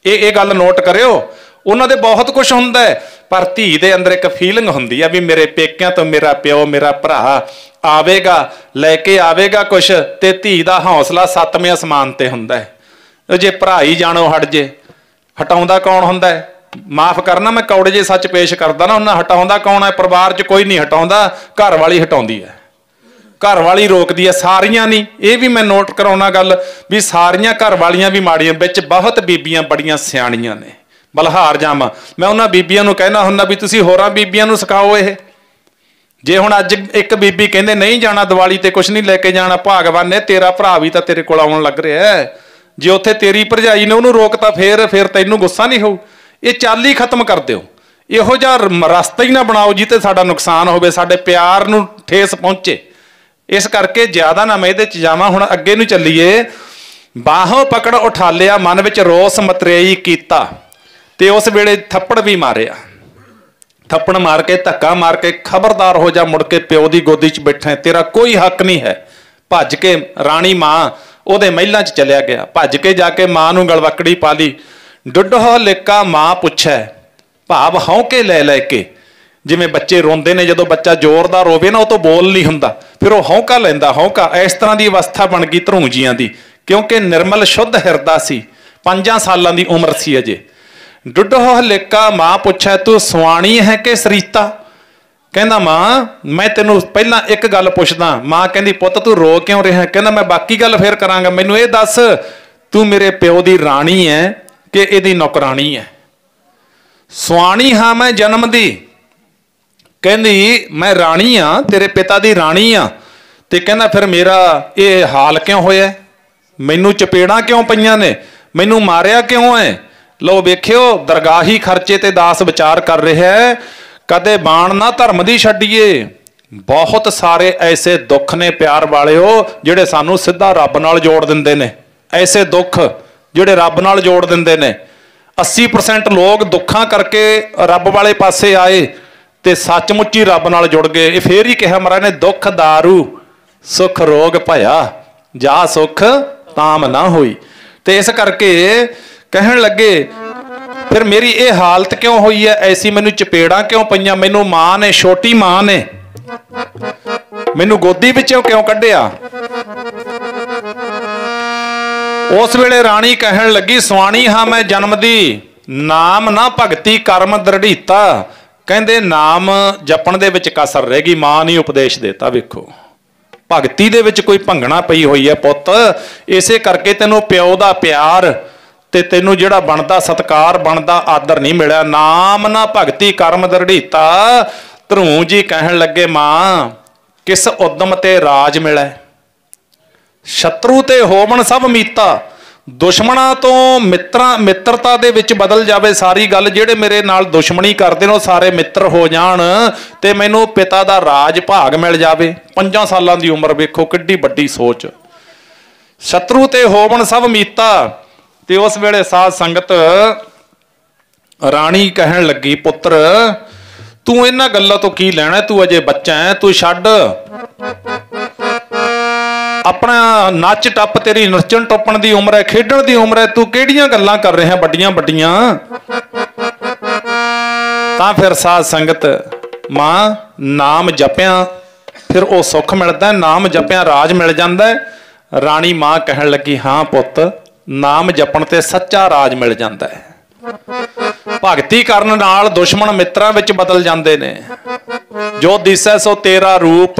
ਇਹ ਗੱਲ ਨੋਟ ਕਰਿਓ, ਉਹਨਾਂ ਦੇ ਬਹੁਤ ਕੁਛ ਹੁੰਦਾ ਹੈ, ਪਰ ਧੀ ਦੇ ਅੰਦਰ ਇੱਕ ਫੀਲਿੰਗ ਹੁੰਦੀ ਆ ਵੀ ਮੇਰੇ ਪੇਕਿਆਂ ਤੋਂ ਮੇਰਾ ਪਿਓ, ਮੇਰਾ ਭਰਾ ਆਵੇਗਾ, ਲੈ ਕੇ ਆਵੇਗਾ ਕੁਛ। ਤੇ ਧੀ ਦਾ ਹੌਸਲਾ 7ਵੇਂ ਅਸਮਾਨ ਤੇ ਹੁੰਦਾ ਹੈ। ਜੇ ਭਰਾ ਹੀ ਜਾਣੋ ਹਟ ਜੇ, ਹਟਾਉਂਦਾ ਕੌਣ ਹੁੰਦਾ ਹੈ? ਮਾਫ ਕਰਨਾ, ਮੈਂ ਕੌੜੇ ਜੇ ਸੱਚ ਪੇਸ਼ ਕਰਦਾ ਨਾ, ਉਹਨਾਂ ਹਟਾਉਂਦਾ ਕੌਣ ਹੈ? ਪਰਿਵਾਰ 'ਚ ਕੋਈ ਨਹੀਂ ਹਟਾਉਂਦਾ, ਘਰ ਵਾਲੀ ਹਟਾਉਂਦੀ ਹੈ, ਘਰ ਵਾਲੀ ਰੋਕਦੀ ਹੈ। ਸਾਰੀਆਂ ਨਹੀਂ, ਇਹ ਵੀ ਮੈਂ ਨੋਟ ਕਰਾਉਣਾ ਗੱਲ ਵੀ ਸਾਰੀਆਂ ਘਰ ਵਾਲੀਆਂ ਵੀ ਮਾੜੀਆਂ, ਵਿੱਚ ਬਹੁਤ ਬੀਬੀਆਂ ਬੜੀਆਂ ਸਿਆਣੀਆਂ ਨੇ। ਬਲਹਾਰ ਜਾਵਾਂ, ਮੈਂ ਉਹਨਾਂ ਬੀਬੀਆਂ ਨੂੰ ਕਹਿਣਾ ਹੁੰਦਾ ਵੀ ਤੁਸੀਂ ਹੋਰਾਂ ਬੀਬੀਆਂ ਨੂੰ ਸਿਖਾਓ ਇਹ। ਜੇ ਹੁਣ ਅੱਜ ਇੱਕ ਬੀਬੀ ਕਹਿੰਦੇ ਨਹੀਂ ਜਾਣਾ ਦੀਵਾਲੀ ਤੇ, ਕੁਛ ਨਹੀਂ ਲੈ ਕੇ ਜਾਣਾ, ਭਾਗਵਾਨ ਨੇ ਤੇਰਾ ਭਰਾ ਵੀ ਤਾਂ ਤੇਰੇ ਕੋਲ ਆਉਣ ਲੱਗ ਰਿਹਾ। ਜੇ ਉੱਥੇ ਤੇਰੀ ਭਰਜਾਈ ਨੇ ਉਹਨੂੰ ਰੋਕਤਾ ਫਿਰ ਤੈਨੂੰ ਗੁੱਸਾ ਨਹੀਂ ਹੋਊ? ਇਹ ਚਾਲ ਹੀ ਖਤਮ ਕਰ ਦਿਓ। ਇਹੋ ਜਿਹਾ ਰਸਤਾ ਹੀ ਨਾ ਬਣਾਓ ਜਿੱਤੇ ਸਾਡਾ ਨੁਕਸਾਨ ਹੋਵੇ, ਸਾਡੇ ਪਿਆਰ ਨੂੰ ਠੇਸ ਪਹੁੰਚੇ। ਇਸ ਕਰਕੇ ਜ਼ਿਆਦਾ ਨਾ ਮੈਂ ਇਹਦੇ 'ਚ ਜਾਵਾਂ, ਹੁਣ ਅੱਗੇ ਨੂੰ ਚੱਲੀਏ। ਬਾਹੋਂ ਪਕੜ ਉਠਾ ਲਿਆ, ਮਨ ਵਿੱਚ ਰੋਸ ਮਤਰੇਈ ਕੀਤਾ, ਤੇ ਉਸ ਵੇਲੇ ਥੱਪੜ ਵੀ ਮਾਰਿਆ। ਥੱਪੜ ਮਾਰ ਕੇ, ਧੱਕਾ ਮਾਰ ਕੇ, ਖਬਰਦਾਰ ਹੋ ਜਾ, ਮੁੜ ਕੇ ਪਿਓ ਦੀ ਗੋਦੀ 'ਚ ਬੈਠਾ, ਤੇਰਾ ਕੋਈ ਹੱਕ ਨਹੀਂ ਹੈ। ਭੱਜ ਕੇ ਰਾਣੀ ਮਾਂ ਉਹਦੇ ਮਹਿਲਾਂ 'ਚ ਚਲਿਆ ਗਿਆ, ਭੱਜ ਕੇ ਜਾ ਕੇ ਮਾਂ ਨੂੰ ਗਲਵੱਕੜੀ ਪਾ ਲਈ। ਡੁੱਡੋ ਲਿਕਾ ਮਾਂ ਪੁੱਛੈ, ਭਾਵ ਹੌਂਕੇ ਲੈ ਲੈ ਕੇ, ਜਿਵੇਂ ਬੱਚੇ ਰੋਂਦੇ ਨੇ, ਜਦੋਂ ਬੱਚਾ ਜ਼ੋਰਦਾਰ ਰੋਵੇ ਨਾ ਉਹ ਤੋਂ ਬੋਲ ਨਹੀਂ ਹੁੰਦਾ, ਫਿਰ ਉਹ ਹੌਂਕਾ ਲੈਂਦਾ, ਹੌਂਕਾ। ਇਸ ਤਰ੍ਹਾਂ ਦੀ ਅਵਸਥਾ ਬਣ ਗਈ ਧਰੂੰਜੀਆਂ ਦੀ, ਕਿਉਂਕਿ ਨਿਰਮਲ ਸ਼ੁੱਧ ਹਿਰਦਾ ਸੀ, 5 ਸਾਲਾਂ ਦੀ ਉਮਰ ਸੀ ਅਜੇ। ਡੁੱਡੋ ਲਿਕਾ ਮਾਂ ਪੁੱਛੈ, ਤੂੰ ਸੁਆਣੀ ਹੈ ਕਿ ਸਰੀਤਾ? ਕਹਿੰਦਾ ਮਾਂ ਮੈਂ ਤੈਨੂੰ ਪਹਿਲਾਂ ਇੱਕ ਗੱਲ ਪੁੱਛਦਾ। ਮਾਂ ਕਹਿੰਦੀ ਪੁੱਤ ਤੂੰ ਰੋ ਕਿਉਂ ਰਿਹਾ? ਕਹਿੰਦਾ ਮੈਂ ਬਾਕੀ ਗੱਲ ਫੇਰ ਕਰਾਂਗਾ, ਮੈਨੂੰ ਇਹ ਦੱਸ ਤੂੰ ਮੇਰੇ ਪਿਓ ਦੀ ਰਾਣੀ ਹੈ ਕਿ ਇਹਦੀ ਨੌਕਰਾਣੀ ਹੈ? ਸੁਆਣੀ ਹਾਂ ਮੈਂ ਜਨਮ ਦੀ। ਕਹਿੰਦੀ ਮੈਂ ਰਾਣੀ ਆ, ਤੇਰੇ ਪਿਤਾ ਦੀ ਰਾਣੀ ਆ। ਤੇ ਕਹਿੰਦਾ ਫਿਰ ਮੇਰਾ ਇਹ ਹਾਲ ਕਿਉਂ ਹੋਇਆ? ਮੈਨੂੰ ਚਪੇੜਾਂ ਕਿਉਂ ਪਈਆਂ ਨੇ? ਮੈਨੂੰ ਮਾਰਿਆ ਕਿਉਂ ਹੈ? ਲਓ ਵੇਖਿਓ, ਦਰਗਾਹੀ ਖਰਚੇ ਤੇ ਦਾਸ ਵਿਚਾਰ ਕਰ ਰਿਹਾ ਹੈ, ਕਦੇ ਬਾਣ ਨਾ ਧਰਮ ਦੀ ਛੱਡੀਏ। ਬਹੁਤ ਸਾਰੇ ਐਸੇ ਦੁੱਖ ਨੇ ਪਿਆਰ ਵਾਲਿਓ ਜਿਹੜੇ ਸਾਨੂੰ ਸਿੱਧਾ ਰੱਬ ਨਾਲ ਜੋੜ ਦਿੰਦੇ ਨੇ। ਐਸੇ ਦੁੱਖ ਜਿਹੜੇ ਰੱਬ ਨਾਲ ਜੋੜ ਦਿੰਦੇ ਨੇ। 80% ਲੋਕ ਦੁੱਖਾਂ ਕਰਕੇ ਰੱਬ ਵਾਲੇ ਪਾਸੇ ਆਏ ਤੇ ਸੱਚਮੁੱਚ ਹੀ ਰੱਬ ਨਾਲ ਜੁੜ ਗਏ। ਇਹ ਫੇਰ ਹੀ ਕਿਹਾ ਮਹਾਰਾਜ ਨੇ, ਦੁੱਖ ਦਾਰੂ ਸੁਖ ਰੋਗ ਭਇਆ, ਜਾ ਸੁਖ ਤਾਮ ਨਾ ਹੋਈ। ਤੇ ਇਸ ਕਰਕੇ ਕਹਿਣ ਲੱਗੇ ਫਿਰ ਮੇਰੀ ਇਹ ਹਾਲਤ ਕਿਉਂ ਹੋਈ ਹੈ ਐਸੀ? ਮੈਨੂੰ ਚਪੇੜਾਂ ਕਿਉਂ ਪਈਆਂ? ਮੈਨੂੰ ਮਾਂ ਨੇ, ਛੋਟੀ ਮਾਂ ਨੇ ਮੈਨੂੰ ਗੋਦੀ ਵਿੱਚੋਂ ਕਿਉਂ ਕੱਢਿਆ? ਉਸ ਵੇਲੇ ਰਾਣੀ ਕਹਿਣ ਲੱਗੀ, ਸੁਆਣੀ ਹਾਂ ਮੈਂ ਜਨਮ ਦੀ, ਨਾਮ ਨਾ ਭਗਤੀ ਕਰਮ ਦ੍ਰਿੜੀਤਾ। ਕਹਿੰਦੇ ਨਾਮ ਜਪਣ ਦੇ ਵਿੱਚ ਕਸਰ ਰਹਿ ਗਈ, ਮਾਂ ਨੇ ਉਪਦੇਸ਼ ਦਿੱਤਾ। ਵੇਖੋ ਭਗਤੀ ਦੇ ਵਿੱਚ ਕੋਈ ਭੰਗਣਾ ਪਈ ਹੋਈ ਹੈ ਪੁੱਤ, ਇਸੇ ਕਰਕੇ ਤੈਨੂੰ ਪਿਓ ਦਾ ਪਿਆਰ ਤੇ ਤੈਨੂੰ ਜਿਹੜਾ ਬਣਦਾ ਸਤਕਾਰ, ਬਣਦਾ ਆਦਰ ਨਹੀਂ ਮਿਲਿਆ। ਨਾਮ ਨਾ ਭਗਤੀ ਕਰਮ ਦ੍ਰਿੜੀਤਾ। ਧਰੂੰ ਜੀ ਕਹਿਣ ਲੱਗੇ ਮਾਂ ਕਿਸ ਉਦਮ ਤੇ ਰਾਜ ਮਿਲੇ? शत्रु ते होवन सब मीता, दुश्मना तो मित्रता दे विच बदल जावे सारी गल। जिहड़े मेरे नाल दुश्मनी करदे ने सारे मित्र हो जाण ते मैनू पिता दा राज भाग मिल जावे। 5 सालां दी उम्र वेखो किड्डी वड्डी सोच। शत्रु ते होवन सब मीता। ते उस वेले साध संगत राणी कहन लगी, पुत्र तू इन्हां गल्लां तो की लैणा, तू अजे बच्चा है, तू छड्ड अपना नच टप, तेरी नचण टप्पण दी उम्र है, खेडण दी उम्र है, तू किहड़ियां गल्लां कर रहा बड्डियां बड्डियां। तां फिर साध संगत मां नाम जपिया फिर वो सुख मिलता, नाम जपिया राज मिल जाता है। राणी मां कहन लगी, हाँ पुत नाम जपण ते सच्चा राज मिल जाता है। भगती करन नाल दुश्मन मित्रां विच बदल जाते ने। जो दिसै सो तेरा रूप।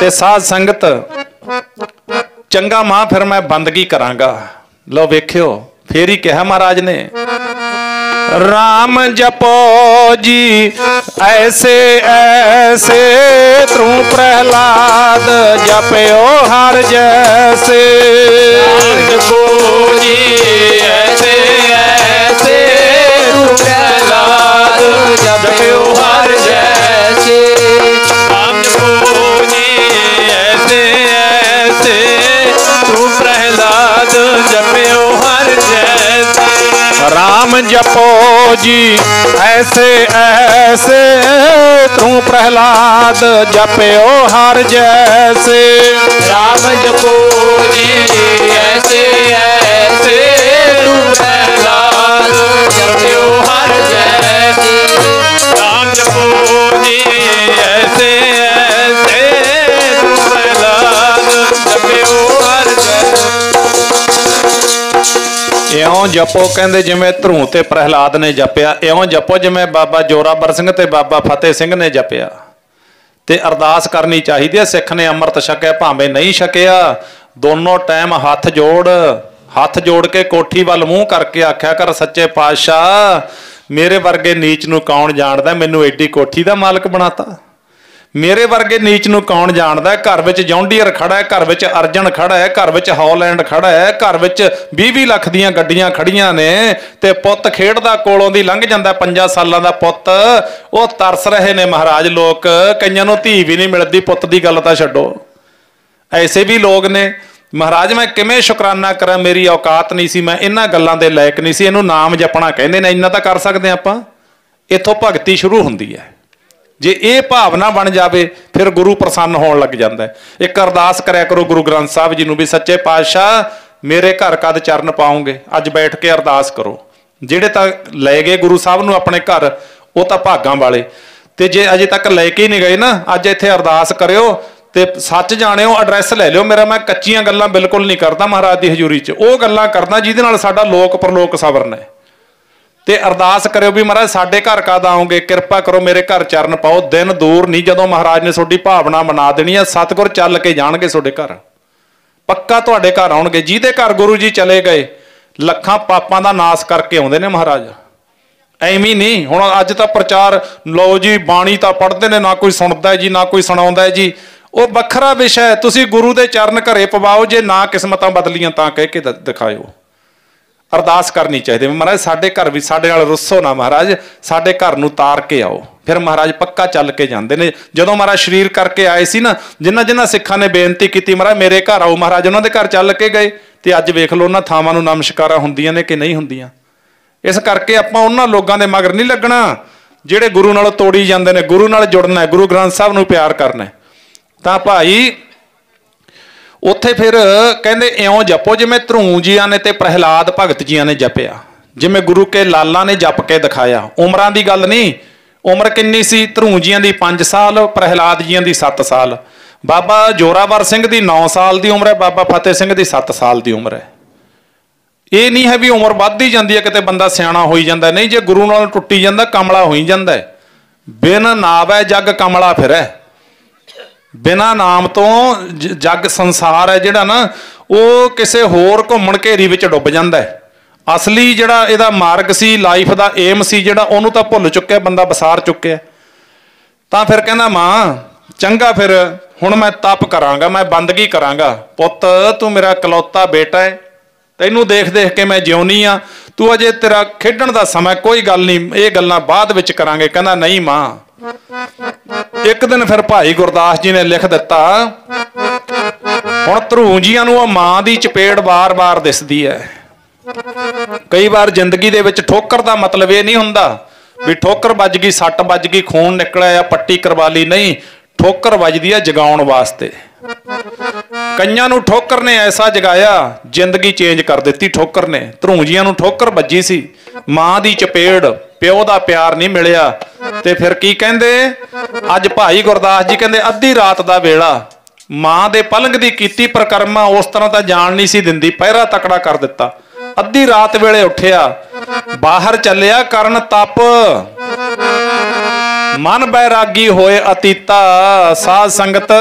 ते साध संगत चंगा मां फिर मैं बंदगी करांगा। लो वेख्यो फिर ही कहा महाराज ने, राम जपो जी ऐसे ऐसे, तू प्रहलाद जपयो हर जैसे। राम जपो जी ऐसे ऐसे, तू प्रहलाद जपयो हर जैसे। राम जपो जी ऐसे ऐसे, तू प्रहलाद जपयो हर जैसे। राम जपो जी ऐसे ऐसे, तू प्रहलाद जपयो हर जैसे। राम जपो जी ऐसे ऐसे, तू प्रहलाद जपयो हर जैसे। राम जपो जी ऐसे ऐसे, तू प्रहलाद जपयो हर जैसे। इउं जपो कहंदे जिवें ध्रुव ते प्रहलाद ने जपिया, इउं जपो जिवें बाबा जोरावर सिंह ते बाबा फतेह सिंह ने जपिया। ते अरदास करनी चाहिए। सिख ने अमृत छकिया भावें नहीं छकिया, दोनों टाइम हाथ जोड़ के कोठी वाल मूँह करके आख्या कर, सच्चे पातशाह मेरे वर्गे नीच नूं कौन जाणदा, मैनूं एडी कोठी दा मालक बनाता। मेरे वर्गे नीच नूं कौन जाणदा। घर विच जॉन्डियर खड़ा है, घर विच अर्जन खड़ा है, घर विच हॉलैंड खड़ा है, घर विच 20-20 लाख दीयां गड्डियां खड़ियां ने, ते पुੱਤ खेडदा कोलों दी लंघ जांदा 5 सालां दा पुੱਤ। वो तरस रहे ने महाराज लोग, कईयां नूं धी भी नहीं मिलदी, पुੱਤ दी गल तां छड्डो। ऐसे भी लोग ने। महाराज मैं किवें शुकराना करा, मेरी औकात नहीं सी, मैं इन्हां गल्लां दे लायक नहीं सी। इहनूं नाम जपना कहंदे ने, इन्ना तां कर सकदे आपां। इत्थों भगती शुरू हुंदी है। जे ये भावना बन जाए फिर गुरु प्रसन्न होने लग जाता है। एक अरदास करया करो गुरु ग्रंथ साहब जी नूं भी, सच्चे पातशाह मेरे घर कद चरण पाओगे। अज बैठ के अरदास करो। जिहड़े तक ले गए गुरु साहब नूं अपने घर, वो तो भागां वाले, ते जे अजे तक लैके ही नहीं गए ना, अज इत्थे अरदास करियो ते सच जाणिओ, एड्रैस ले लिओ मेरा। मैं कच्चियां गल्लां बिल्कुल नहीं करता महाराज की हजूरी च, वो गल्लां करदा जिहदे नाल साडा लोक परलोक सवरन है। ते अरदास करो भी महाराज साडे घर कद आओगे, कृपा करो मेरे घर चरण पाओ। दिन दूर नहीं जदों महाराज ने तुहाडी भावना मना देनी है, सतगुर चल के जाणगे तुहाडे घर, पक्का तुहाडे घर आउणगे। जिहदे घर गुरु जी चले गए लखां पापां दा नाश करके आउंदे ने महाराज। ਐਵੇਂ नहीं हुण अज तां प्रचार लो जी, बाणी तां पढ़दे ने, ना कोई सुणदा है जी, ना कोई सुणाउंदा है जी। वो वखरा विषय, तुसीं गुरु दे चरण घरे पवाओ। जे ना किस्मतां बदलियां तां कह के दिखाओ। अरदास करनी चाहिए महाराज साडे घर भी, साडे नाल रुस्सो ना महाराज, साडे घर नूं तार के आओ। फिर महाराज पक्का चल के जाते हैं। जदों महाराज शरीर करके आए सी ना, जिन्हां जिन्हां सिखां ने बेनती की महाराज मेरे घर आओ, महाराज उन्हां दे घर चल के गए। तो अज वेख लो उन्हां थावां नूं नमस्कारां हुंदियां ने कि नहीं हुंदियां। इस करके आपां उन्हां लोगां दे मगर नहीं लगना जिहड़े गुरु नालों तोड़ी जांदे ने। गुरु नाल जुड़ना है, गुरु ग्रंथ साहब नूं प्यार करना है। तां भाई उत्थे फिर कहंदे इउं जपो जिवें ध्रुव जियां ने ते प्रहलाद भगत जियां ने जपिया, जिवें गुरु के लाला ने जप के दिखाया। उमरां दी गल नहीं, उम्र किन्नी सी? ध्रुव जियां दी 5 साल, प्रहलाद जियां दी 7 साल। बाबा जोरावर सिंह दी 9 साल की उम्र है, बाबा फतेह सिंह दी 7 साल की उम्र है। ये नहीं है भी उम्र वधदी जांदी है, किते बंदा सियाणा होई जांदा नहीं। जे गुरु नाल टुट्टी जांदा कमला होई जांदा है। बिन नावै जग कमला फिरै, बिना नाम तो जग संसार है जिहड़ा ना, वो किसी होर घुम्मण घेरी विच डुੱਬ जांदा है। असली जिहड़ा इहदा मार्ग सी, लाइफ दा एम सी जिहड़ा, उहनूं तां भुੱल चुक्किआ, बंदा विसार चुक्किआ। तां फिर कहंदा मां चंगा, फिर ਹੁਣ मैं तप करांगा, मैं बंदगी करांगा। पुत तू मेरा इकलौता बेटा है, तैनू देख देख के मैं जिउनी आ, तू अजे तेरा खेडण दा समय, कोई गल नहीं, ये गल्लां बाद विच करांगे। कहंदा नहीं मां। एक दिन फिर भाई गुरदास जी ने लिख दिता, हुण धरूंजियां नूं मां दी चपेड़ बार बार दिसदी है। कई बार जिंदगी दे विच ठोकर दा मतलब ये नहीं हुंदा भी ठोकर वज गई, सट वज गई, खून निकलिया या पट्टी करवा ली, नहीं, ठोकर वजदी है जगाउण वास्ते। कईयां नूं ठोकर ने ऐसा जगाया, जिंदगी चेंज कर दी ठोकर ने। धरूंजियां नूं ठोकर वजी सी, मां दी चपेड़, प्यो दा प्यार नहीं मिलिया। ते फिर की कहंदे, अज भाई गुरदास जी कहंदे अद्धी रात दा वेला, मां दे पलंग दी कीती परिक्रमा उस तरह तां जाण नहीं सी दिंदी, पहरा तकड़ा कर दिता। अद्धी रात वेले उठिया, बाहर चलिया करन तप, मन बैरागी होए अतीता। साध संगत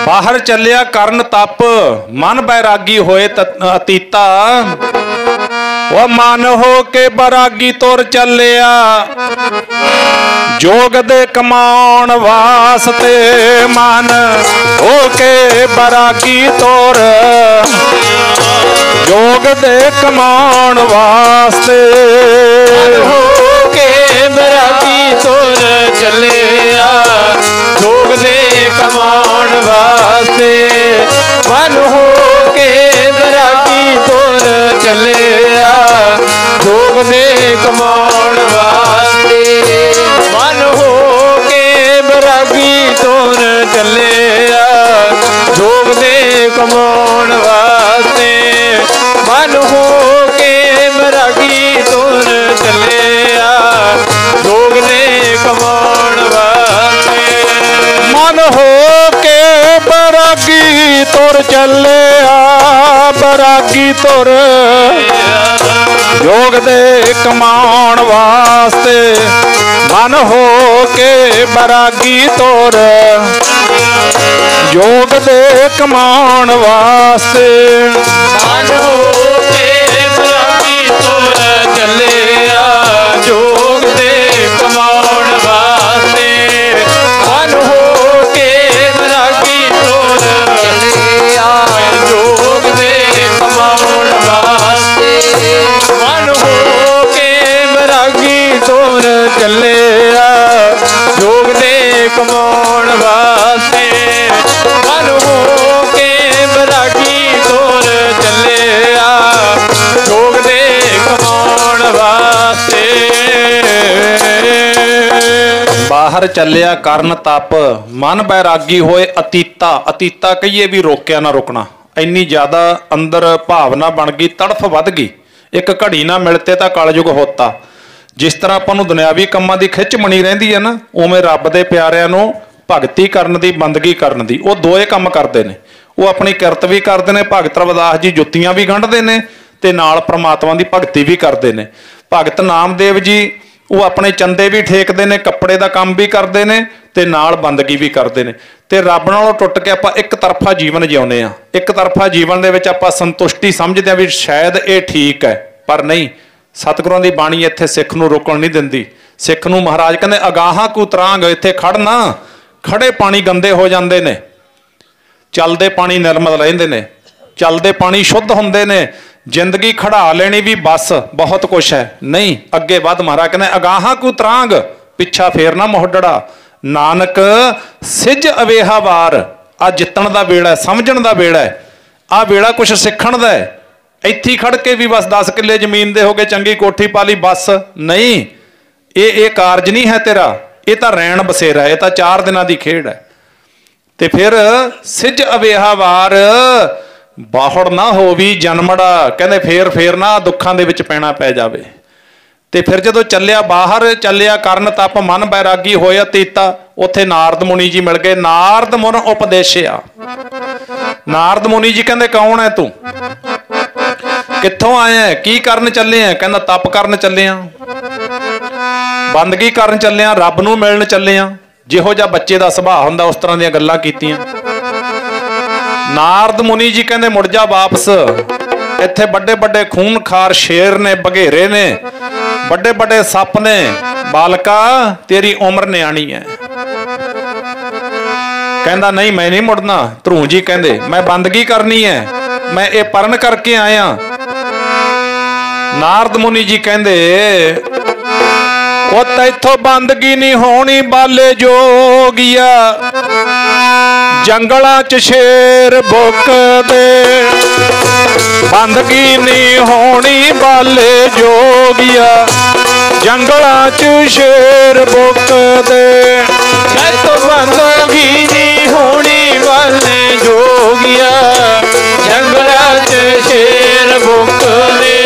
बाहर चलिया करन तप, मन बैरागी होए अतीता। वो मन हो के बैरागी तुर चलिया, जोग दे कमाउण वास्ते। मन हो के बैरागी तुर, जोग दे कमाउण वास्ते। हो के बैरागी तुर चलिया, जोग दे कमाउण वास्ते। मन हो के बैरागी तुर चलिया, जोग दे कमाउण वास्ते। मन हो के बैरागी तुर चलिया, जोग दे कमाउण वास्ते। मन हो के बैरागी तुर चलिया, जोग दे कमाउण वास्ते। मन हो के बैरागी तुर चलिया, बैरागी तुर जोग दे कमाउण वास्ते। मन हो के बैरागी तुर, जोग दे कमाउण वास्ते। मन हो के बैरागी तुर चलिया, जोग दे कमाउण वास्ते। मन हो के बैरागी तुर चलिया, जोग दे कमाउण वास्ते। मन हो के बैरागी तुर चलिया, जोग दे कमाउण वास्ते। मन हो के बैरागी तुर चलिया, जोग दे कमाउण वास्ते। बाहर चलिया करन तप, मन बैरागी होए अतीता। अतीता कहिए भी रोकिया ना रुकना, इन्नी ज्यादा अंदर भावना बन गई, तड़फ वध गई। एक घड़ी ना मिलते तां कलयुग होता। जिस तरह आपां नूं दुनियावी कंमां दी खिच बनी रहिंदी है ना, उवें रब दे प्यारिਆਂ नूं भगती करन दी, बंदगी करन दी। वो दोए काम करते हैं, वो अपनी किरत भी करते हैं। भगत रविदास जी जुत्तियां भी गंढते हैं ते नाल परमात्मा की भगती भी करते हैं। भगत नामदेव जी वो अपने चंदे भी ठेकते हैं, कपड़े का काम भी करते हैं ते नाल बंदगी भी करते हैं। ते रब नालों टुट के आपां एक तरफा जीवन जिउंदे आ। एक तरफा जीवन दे विच आपां संतुष्टि समझदे आ भी शायद ये ठीक है, पर नहीं। सतगुरां दी बाणी इत्थे सिख नूं रोकण नहीं दिंदी। सिख नूं महाराज कहंदे अगाहां कू तरांग, इत्थे खड़ना, खड़े पानी गंदे हो जाते हैं, चलते पानी निर्मल रहिंदे ने, चलते पानी शुद्ध हुंदे ने। जिंदगी खड़ा लेनी भी बस बहुत कुछ है, नहीं अगे वध। महाराज कहने अगाहां कू तरांग, पिछा फेरना मोहडड़ा। नानक सिज अवेहा वार, आ जितण दा वेला, समझण दा वेला है, आ वेला कुछ सिखण दा है। इत्थे खड़ के भी बस 10 किले जमीन दे हो गए, चंगी कोठी पा ली, बस नहीं। ये कारज नहीं है तेरा, ये तो रैण बसेरा है, ये तो 4 दिनां दी खेड़ है। ते फिर सिज अवेहा वार, बाहड़ ना होवी जन्मड़ा। कहंदे फेर ना दुखां दे विच पैना पै जावे। ते फिर जदों चलिया बाहर चलिया करन तप, मन बैरागी होया तीता। उत्थे नारद मुनि जी मिल गए। नारद मुन उपदेशिया। नारद मुनि जी कहंदे कौन है तू, कित्थों आया है, की करन चले हैं? कहंदा तप करन चले आ, बंदगी करन चले आ, रब नूं मिलण चले आ। जिहो जिहा बच्चे दा सुभाਅ हुंदा उस तरह दीयां गल्लां कीतीआं। नारद मुनि जी कहंदे मुड़ जा वापस, इत्थे बड़े बड़े खूनखार शेर ने, बघेरे ने, बड़े बड़े सप ने, बालका तेरी उम्र न्याणी है। कहता नहीं मैं नहीं मुड़ना। ध्रुव जी कहते मैं बंदगी करनी है, मैं ये परण करके आया। नारद मुनि जी कहते वो तैथों बंदगी नहीं होनी बाले जोगिया, जंगलां च शेर भुकदे। बंदगी नहीं होनी बाले जोगिया, जंगलां च शेर भुकदे। तैथों बंदगी नहीं होनी बाले जोगिया, जंगलां च शेर भुकदे।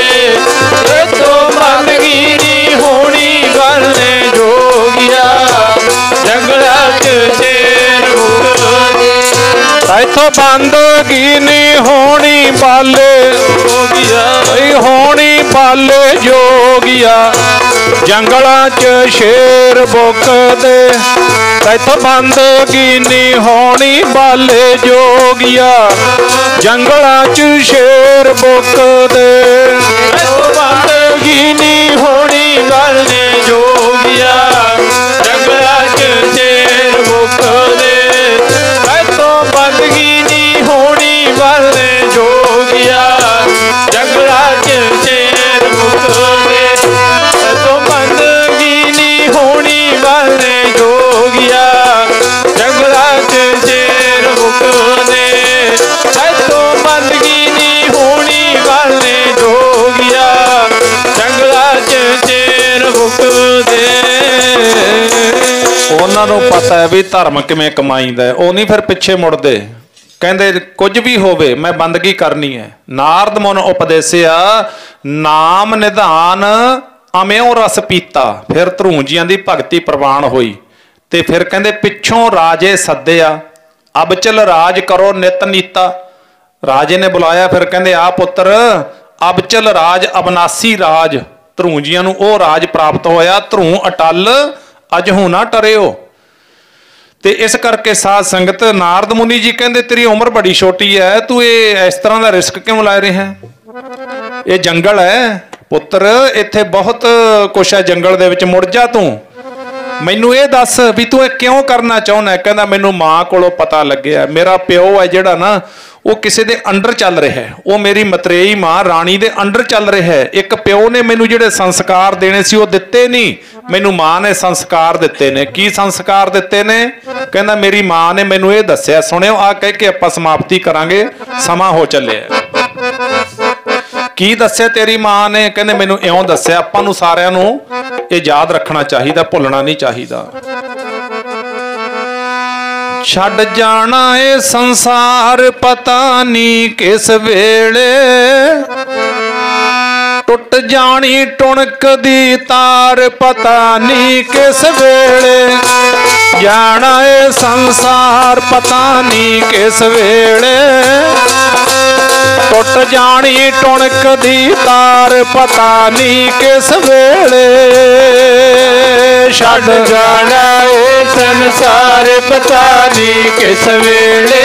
तैथों बंदगी नहीं होनी बाले जोगिया, जंगलां च शेर भुकदे। तैथों बंदगी नहीं होनी बाले जोगिया, होनी बाले जोगिया, जंगलां च शेर भुकदे। तैथों बंदगी नहीं होनी बाले जोगिया, जंगलां च शेर भुकदे। तैथों बंदगी नहीं होनी बाले जोगिया, जंगलां च शेर भुकदे। तैथों बंदगी नहीं होनी बाले जोगिया, जंगलां च शेर भुकदे। तैथों बंदगी नहीं होनी बाले जोगिया, जंगलां च शेर भुकदे। तैथों बंदगी नहीं होनी बाले जोगिया, जंगलां च शेर भुकदे। ਉਹਨਾਂ ਨੂੰ ਪਤਾ ਹੈ ਵੀ ਧਰਮ ਕਿਵੇਂ ਕਮਾਈਦਾ ਹੈ, ਉਹ ਨਹੀਂ ਫਿਰ ਪਿੱਛੇ ਮੁੜਦੇ। ਕਹਿੰਦੇ ਕੁਝ ਵੀ ਹੋਵੇ ਮੈਂ ਬੰਦਗੀ ਕਰਨੀ ਹੈ। ਨਾਰਦ ਮੁਨ ਉਪਦੇਸਿਆ ਨਾਮ ਨਿਧਾਨ ਅਮਿਓ ਰਸ ਪੀਤਾ। ਫਿਰ ਧਰੂੰਜੀਆਂ ਦੀ ਭਗਤੀ ਪ੍ਰਵਾਨ ਹੋਈ ਤੇ ਫਿਰ ਕਹਿੰਦੇ ਪਿੱਛੋਂ ਰਾਜੇ ਸੱਦਿਆ, ਅਬਚਲ ਰਾਜ ਕਰੋ ਨਿਤ ਨੀਤਾ। ਰਾਜੇ ਨੇ ਬੁਲਾਇਆ, ਫਿਰ ਕਹਿੰਦੇ ਆ ਪੁੱਤਰ ਅਬਚਲ ਰਾਜ ਅਬਨਾਸੀ ਰਾਜ, ਧਰੂੰਜੀਆਂ ਨੂੰ ਉਹ ਰਾਜ ਪ੍ਰਾਪਤ ਹੋਇਆ। ਧਰੂ ਅਟਲ ਅਜਹੂ ਨਾ ਟਰਿਓ। ਤੇ ਇਸ ਕਰਕੇ ਸਾਧ ਸੰਗਤ ਨਾਰਦ ਮੁਨੀ ਜੀ ਕਹਿੰਦੇ ਤੇਰੀ ਉਮਰ ਬੜੀ ਛੋਟੀ ਹੈ, ਤੂੰ ਇਹ ਇਸ ਤਰ੍ਹਾਂ ਦਾ ਰਿਸਕ ਕਿਉਂ ਲੈ ਰਿਹਾ? ਇਹ ਜੰਗਲ ਹੈ ਪੁੱਤਰ, ਇੱਥੇ ਬਹੁਤ ਕੁਛ ਹੈ ਜੰਗਲ ਦੇ ਵਿੱਚ, ਮੁੜ ਜਾ ਤੂੰ। ਮੈਨੂੰ ਇਹ ਦੱਸ ਵੀ ਤੂੰ ਇਹ ਕਿਉਂ ਕਰਨਾ ਚਾਹੁੰਦਾ? ਕਹਿੰਦਾ ਮੈਨੂੰ ਮਾਂ ਕੋਲੋਂ ਪਤਾ ਲੱਗਿਆ ਮੇਰਾ ਪਿਓ ਹੈ ਜਿਹੜਾ ਨਾ ਉਹ ਕਿਸੇ ਦੇ ਅੰਡਰ ਚੱਲ ਰਿਹਾ ਹੈ, ਉਹ ਮੇਰੀ ਮਤਰੇਈ ਮਾਂ ਰਾਣੀ ਦੇ ਅੰਡਰ ਚੱਲ ਰਿਹਾ ਹੈ। ਇੱਕ ਪਿਓ ਨੇ ਮੈਨੂੰ ਜਿਹੜੇ ਸੰਸਕਾਰ ਦੇਣੇ ਸੀ ਉਹ ਦਿੱਤੇ ਨਹੀਂ, ਮੈਨੂੰ ਮਾਂ ਨੇ ਸੰਸਕਾਰ ਦਿੱਤੇ ਨੇ। ਕੀ ਸੰਸਕਾਰ ਦਿੱਤੇ ਨੇ? ਕਹਿੰਦਾ ਮੇਰੀ ਮਾਂ ਨੇ ਮੈਨੂੰ ਇਹ ਦੱਸਿਆ। ਸੁਣਿਓ ਆ ਕਹਿ ਕੇ ਆਪਾਂ ਸਮਾਪਤੀ ਕਰਾਂਗੇ, ਸਮਾਂ ਹੋ ਚੱਲਿਆ। ਕੀ ਦੱਸਿਆ ਤੇਰੀ ਮਾਂ ਨੇ? ਕਹਿੰਦੇ ਮੈਨੂੰ ਇਉਂ ਦੱਸਿਆ। ਆਪਾਂ ਨੂੰ ਸਾਰਿਆਂ ਨੂੰ ਇਹ ਯਾਦ ਰੱਖਣਾ ਚਾਹੀਦਾ, ਭੁੱਲਣਾ ਨਹੀਂ ਚਾਹੀਦਾ। ਛੱਡ ਜਾਣਾ ਏ ਸੰਸਾਰ ਪਤਾ ਨਹੀਂ ਕਿਸ ਵੇਲੇ, ਟੁੱਟ ਜਾਣੀ ਟੁਣਕ ਦੀ ਤਾਰ ਪਤਾ ਨਹੀਂ ਕਿਸ ਵੇਲੇ। ਜਾਣਾ ਏ ਸੰਸਾਰ ਪਤਾ ਨਹੀਂ ਕਿਸ ਵੇਲੇ, ਟੁੱਟ ਜਾਣੀ ਟੁਣਕ ਦੀ ਤਾਰ ਪਤਾ ਨਹੀਂ ਕਿਸ ਵੇਲੇ। ਛੱਡ ਜਾਣਾ ਏ ਸੰਸਾਰ ਪਤਾ ਨਹੀਂ ਕਿਸ ਵੇਲੇ,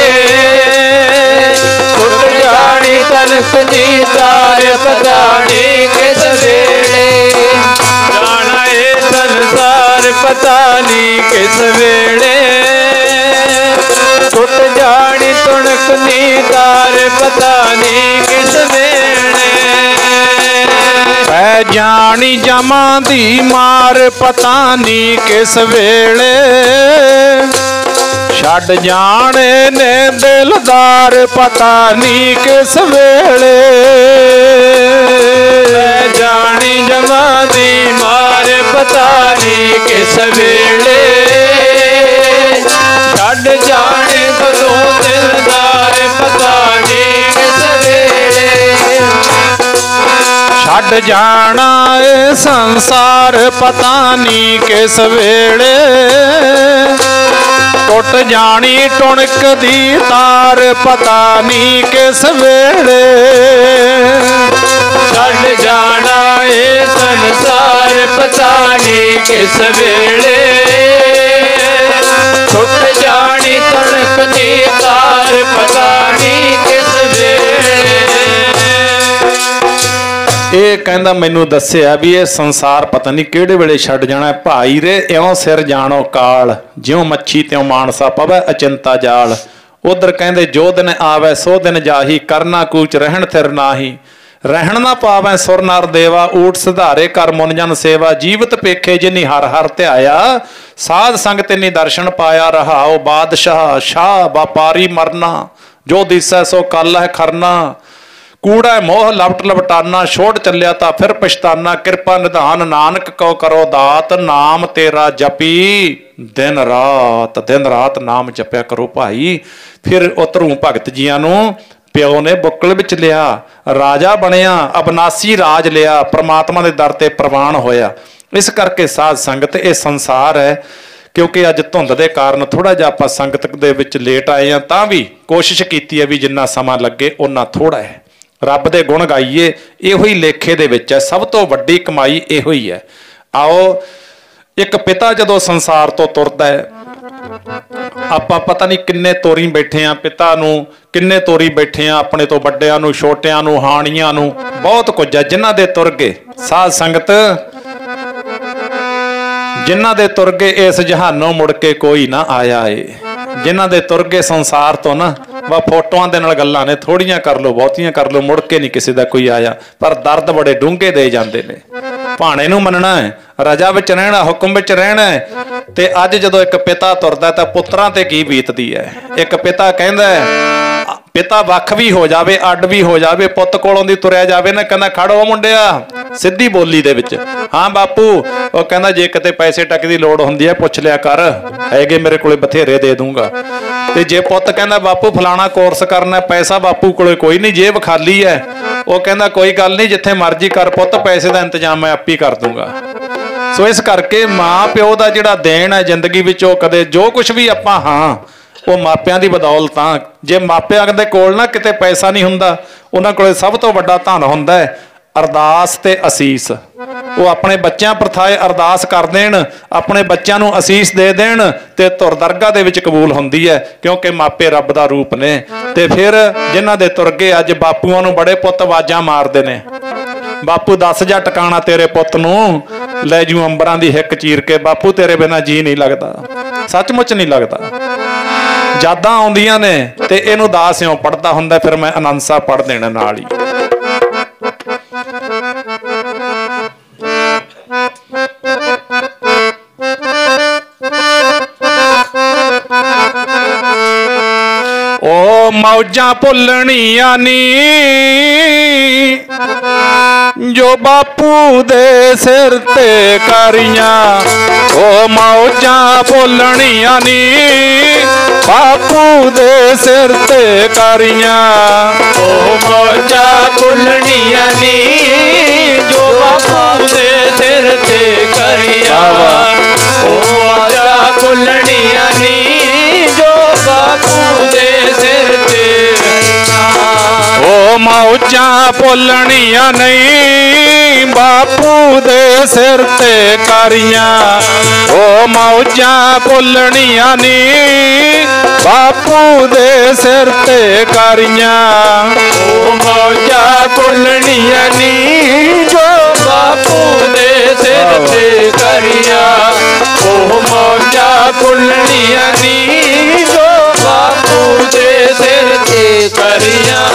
ਟੁੱਟ ਜਾਣੀ ਤਨਕ ਦੀ ਤਾਰ ਪਤਾ ਨਹੀਂ ਕਿਸ ਵੇਲੇ। ਜਾਣਾ ਏ ਸੰਸਾਰ ਪਤਾ ਨਹੀਂ ਕਿਸ ਵੇਲੇ, ਟੁੱਟ ਜਾਣੀ ਤੁਣਕ ਦੀ ਤਾਰ ਪਤਾ ਨਹੀਂ ਕਿਸ ਵੇਲੇ। ਪੈ ਜਾਣੀ ਜਮਾਂ ਦੀ ਮਾਰ ਪਤਾ ਨਹੀਂ ਕਿਸ ਵੇਲੇ, ਛੱਡ ਜਾਣੇ ਨੇ ਦਿਲਦਾਰ ਪਤਾ ਨਹੀਂ ਕਿਸ ਵੇਲੇ। ਪੈ ਜਾਣੀ ਜਮਾਂ ਦੀ ਮਾਰ ਪਤਾ ਨਹੀਂ ਕਿਸ ਵੇਲੇ, ਛੱਡ ਜਾਣੇ ਕਦੋਂ ਦਿਲਦਾਰ ਪਤਾ ਨਹੀਂ ਕਿਸ ਵੇਲੇ। ਛੱਡ ਜਾਣਾ ਏ ਸੰਸਾਰ ਪਤਾ ਨਹੀਂ ਕਿਸ ਵੇਲੇ, ਟੁੱਟ ਜਾਣੀ ਟੁਣਕ ਦੀ ਤਾਰ ਪਤਾ ਨਹੀਂ ਕਿਸ ਵੇਲੇ। ਛੱਡ ਜਾਣਾ ਏ ਸੰਸਾਰ ਪਤਾ ਨਹੀਂ ਕਿਸ ਵੇਲੇ, ਟੁੱਟ ਜਾਣੀ ਤਣਕ ਦੀ ਤਾਰ ਪਤਾ ਨਹੀਂ ਕਿਸ ਵੇਲੇ। ਇਹ ਕਹਿੰਦਾ ਮੈਨੂੰ ਦੱਸਿਆ ਵੀ ਇਹ ਸੰਸਾਰ ਪਤਾ ਨਹੀਂ ਕਿਹੜੇ ਵੇਲੇ ਛੱਡ ਜਾਣਾ। ਭਾਈ ਰੇ ਇਉਂ ਸਿਰ ਜਾਣੋ ਕਾਲ, ਜਿਉਂ ਮੱਛੀ ਤਿਉਂ ਮਾਨਸਾ ਪਵੈ ਅਚਿੰਤਾ ਜਾਲ। ਉਧਰ ਕਹਿੰਦੇ ਜੋ ਦਿਨ ਆਵੈ ਸੋ ਦਿਨ ਜਾਹੀ, ਕਰਨਾ ਕੂਚ ਰਹਿਣ ਥਿਰ ਨਾਹੀ। ਰਹਿਣ ਨਾ ਪਾਵੈ ਸੁਰ ਨਰ ਦੇਵਾ, ਊਟ ਸੁਧਾਰੇ ਕਰ ਮੁਨ ਜਨ ਸੇਵਾ। ਜੀਵਤ ਪੇਖੇ ਜਿਨੀ ਹਰ ਹਰ ਧਿਆਇਆ, ਸਾਧ ਸੰਗ ਤਿਨੀ ਦਰਸ਼ਨ ਪਾਇਆ। ਰਹਾਓ ਬਾਦਸ਼ਾਹ ਸ਼ਾਹ ਵਪਾਰੀ ਮਰਨਾ, ਜੋ ਦਿਸੈ ਸੋ ਕੱਲ ਹੈ ਖਰਨਾ। ਕੂੜਾ ਮੋਹ ਲਪਟ ਲਪਟਾਨਾ, ਛੋੜ ਚੱਲਿਆ ਤਾਂ ਫਿਰ ਪਛਤਾਨਾ। ਕਿਰਪਾ ਨਿਧਾਨ ਨਾਨਕ ਕਉ ਕਰੋ ਦਾਤ, ਨਾਮ ਤੇਰਾ ਜਪੀ ਦਿਨ ਰਾਤ ਨਾਮ ਜਪਿਆ ਕਰੋ ਭਾਈ। ਫਿਰ ਉਤਰੂ ਭਗਤ ਜੀਆਂ ਨੂੰ ਪਿਓ ਨੇ ਬੁੱਕਲ ਵਿੱਚ ਲਿਆ, ਰਾਜਾ ਬਣਿਆ, ਅਬਨਾਸੀ ਰਾਜ ਲਿਆ, ਪ੍ਰਮਾਤਮਾ ਦੇ ਦਰ ਤੇ ਪ੍ਰਵਾਨ ਹੋਇਆ। ਇਸ ਕਰਕੇ ਸਾਧ ਸੰਗਤ ਇਹ ਸੰਸਾਰ ਹੈ। ਕਿਉਂਕਿ ਅੱਜ ਧੁੰਦ ਦੇ ਕਾਰਨ ਥੋੜਾ ਜਿਹਾ ਆਪਾਂ ਸੰਗਤ ਦੇ ਵਿੱਚ ਲੇਟ ਆਏ ਹਾਂ, ਤਾਂ ਵੀ ਕੋਸ਼ਿਸ਼ ਕੀਤੀ ਹੈ ਵੀ ਜਿੰਨਾ ਸਮਾਂ ਲੱਗੇ ਓਨਾ ਥੋੜਾ ਹੈ। ਰੱਬ ਦੇ ਗੁਣ ਗਾਈਏ, ਇਹੋ ਹੀ ਲੇਖੇ ਦੇ ਵਿੱਚ ਹੈ। ਸਭ ਤੋਂ ਵੱਡੀ ਕਮਾਈ ਇਹੋ ਹੀ ਹੈ। ਆਓ, ਇੱਕ ਪਿਤਾ ਜਦੋਂ ਸੰਸਾਰ ਤੋਂ ਤੁਰਦਾ ਹੈ, ਆਪਾਂ ਪਤਾ ਨਹੀਂ ਕਿੰਨੇ ਤੋਰੀ ਬੈਠੇ ਆ ਪਿਤਾ ਨੂੰ, ਕਿੰਨੇ ਤੋਰੀ ਬੈਠੇ ਆ ਆਪਣੇ ਤੋਂ ਵੱਡਿਆਂ ਨੂੰ, ਛੋਟਿਆਂ ਨੂੰ, ਹਾਣੀਆਂ ਨੂੰ, ਬਹੁਤ ਕੁਝ ਹੈ ਜਿਨ੍ਹਾਂ ਦੇ ਤੁਰ ਗਏ। ਸਾਧ ਸੰਗਤ, ਜਿਨ੍ਹਾਂ ਦੇ ਤੁਰ ਗਏ ਇਸ ਜਹਾਨੋਂ ਮੁੜ ਕੇ ਕੋਈ ਨਾ ਆਇਆ ਏ। ਜਿਨ੍ਹਾਂ ਦੇ ਤੁਰ ਗਏ ਸੰਸਾਰ ਤੋਂ ਨਾ, ਵਾ ਫੋਟੋਆਂ ਦੇ ਨਾਲ ਗੱਲਾਂ ਨੇ, ਥੋੜੀਆਂ ਕਰ ਲਓ ਬਹੁਤੀਆਂ ਕਰ ਲਓ, ਮੁੜ ਕੇ ਨਹੀਂ ਕਿਸੇ ਦਾ ਕੋਈ ਆਇਆ। ਪਰ ਦਰਦ ਬੜੇ ਡੂੰਘੇ ਦੇ ਜਾਂਦੇ ਨੇ। ਭਾਣੇ ਨੂੰ ਮੰਨਣਾ ਹੈ, ਰਜਾ ਵਿੱਚ ਰਹਿਣਾ, ਹੁਕਮ ਵਿੱਚ ਰਹਿਣਾ ਹੈ। ਤੇ ਅੱਜ ਜਦੋਂ ਇੱਕ ਪਿਤਾ ਤੁਰਦਾ ਤਾਂ ਪੁੱਤਰਾਂ ਤੇ ਕੀ ਬੀਤਦੀ ਹੈ। ਇੱਕ ਪਿਤਾ ਕਹਿੰਦਾ, ਪਿਤਾ ਵੱਖ ਵੀ ਹੋ ਜਾਵੇ, ਅੱਡ ਵੀ ਹੋ ਜਾਵੇ, ਪੁੱਤ ਕੋਲੋਂ ਦੀ ਤੁਰਿਆ ਜਾਵੇ ਨਾ, ਕਹਿੰਦਾ ਖੜੋ ਮੁੰਡਿਆ, ਸਿੱਧੀ ਬੋਲੀ ਦੇ ਵਿੱਚ, ਹਾਂ ਬਾਪੂ। ਉਹ ਕਹਿੰਦਾ ਜੇ ਕਿਤੇ ਪੈਸੇ ਟੱਕ ਦੀ ਲੋੜ ਹੁੰਦੀ ਹੈ ਪੁੱਛ ਲਿਆ ਕਰ, ਹੈਗੇ ਮੇਰੇ ਕੋਲੇ ਬਥੇਰੇ ਦੇ ਦੂੰਗਾ। ਤੇ ਜੇ ਪੁੱਤ ਕਹਿੰਦਾ ਬਾਪੂ ਫਲਾਣਾ ਕੋਰਸ ਕਰਨਾ, ਪੈਸਾ ਬਾਪੂ ਕੋਲੇ ਕੋਈ ਨਹੀਂ, ਜੇਬ ਖਾਲੀ ਹੈ, ਉਹ ਕਹਿੰਦਾ ਕੋਈ ਗੱਲ ਨਹੀਂ, ਜਿੱਥੇ ਮਰਜ਼ੀ ਕਰ ਪੁੱਤ, ਪੈਸੇ ਦਾ ਇੰਤਜ਼ਾਮ ਮੈਂ ਆਪੇ ਕਰ ਦੂੰਗਾ। ਸੋ ਇਸ ਕਰਕੇ ਮਾਂ ਪਿਓ ਦਾ ਜਿਹੜਾ ਦੇਣ ਹੈ ਜ਼ਿੰਦਗੀ ਵਿੱਚ, ਉਹ ਕਦੇ ਜੋ ਕੁਝ ਵੀ ਆਪਾਂ ਹਾਂ ਉਹ ਮਾਪਿਆਂ ਦੀ ਬਦੌਲਤ ਆ। ਜੇ ਮਾਪਿਆਂ ਦੇ ਕੋਲ ਨਾ ਕਿਤੇ ਪੈਸਾ ਨਹੀਂ ਹੁੰਦਾ, ਉਹਨਾਂ ਕੋਲੇ ਸਭ ਤੋਂ ਵੱਡਾ ਧਨ ਹੁੰਦਾ ਹੈ ਅਰਦਾਸ ਤੇ ਅਸੀਸ। ਉਹ ਆਪਣੇ ਬੱਚਿਆਂ ਪ੍ਰਥਾਏ ਅਰਦਾਸ ਕਰ ਦੇਣ, ਆਪਣੇ ਬੱਚਿਆਂ ਨੂੰ ਅਸੀਸ ਦੇ ਦੇਣ, ਤੇ ਧੁਰ ਦਰਗਾਹ ਦੇ ਵਿੱਚ ਕਬੂਲ ਹੁੰਦੀ ਹੈ। ਕਿਉਂਕਿ ਮਾਪੇ ਰੱਬ ਦਾ ਰੂਪ ਨੇ। ਤੇ ਫਿਰ ਜਿਨ੍ਹਾਂ ਦੇ ਤੁਰ ਗਏ ਅੱਜ ਬਾਪੂਆਂ ਨੂੰ ਬੜੇ ਪੁੱਤ ਆਵਾਜ਼ਾਂ ਮਾਰਦੇ ਨੇ, ਬਾਪੂ ਦੱਸ ਜਾ ਟਿਕਾਣਾ ਤੇਰੇ ਪੁੱਤ ਨੂੰ, ਲੈ ਜੂ ਅੰਬਰਾਂ ਦੀ ਹਿੱਕ ਚੀਰ ਕੇ, ਬਾਪੂ ਤੇਰੇ ਬਿਨਾਂ ਜੀ ਨਹੀਂ ਲੱਗਦਾ। ਸੱਚਮੁੱਚ ਨਹੀਂ ਲੱਗਦਾ। ਯਾਦਾਂ ਆਉਂਦੀਆਂ ਨੇ ਤੇ ਇਹਨੂੰ ਦਾਸ ਇਉਂ ਪੜ੍ਹਦਾ ਹੁੰਦਾ, ਫਿਰ ਮੈਂ ਆਨੰਦ ਸਾਹਿਬ ਪੜ੍ਹ ਦੇਣਾ ਨਾਲ ਹੀ। ਉਹ ਮੌਜਾਂ ਭੁੱਲਣੀਆਂ ਨੀ ਜੋ ਬਾਪੂ ਦੇ ਸਿਰ ਤੇ ਕਰੀਆਂ, ਉਹ ਮੌਜਾਂ ਭੁੱਲਣੀਆਂ ਨੀ ਬਾਪੂ ਦੇ ਸਿਰ ਤੇ ਕਰੀਆਂ। ਉਹ ਮੌਜਾਂ ਭੁੱਲਣੀਆਂ ਨੀ ਜੋ ਬਾਪੂ ਦੇ ਸਿਰ ਤੇ ਕਰੀਆਂ। ਉਹ ਮੌਜਾਂ ਭੁੱਲਣੀਆਂ ਨੀ ਜੋ ਬਾਪੂ ਦੇ ਸਿਰ ਤੇ। ਉਹ ਮੌਜਾਂ ਭੁੱਲਣੀਆਂ ਨਹੀਂ ਬਾਪੂ ਦੇ ਸਿਰ ਤੇ ਕਰੀਆਂ। ਉਹ ਮੌਜਾਂ ਭੁੱਲਣੀਆਂ ਨਹੀਂ ਬਾਪੂ ਦੇ ਸਿਰ ਤੇ ਕਰੀਆਂ। ਉਹ ਮੌਜਾਂ ਭੁੱਲਣੀਆਂ ਨੀ ਜੋ ਬਾਪੂ ਦੇ ਸਿਰ ਤੇ ਕਰੀਆਂ। ਉਹ ਮੌਜਾਂ ਭੁੱਲਣੀਆਂ ਨੀ ਜੋ ਬਾਪੂ ਦੇ ਸਿਰ ਤੇ ਕਰੀਆਂ।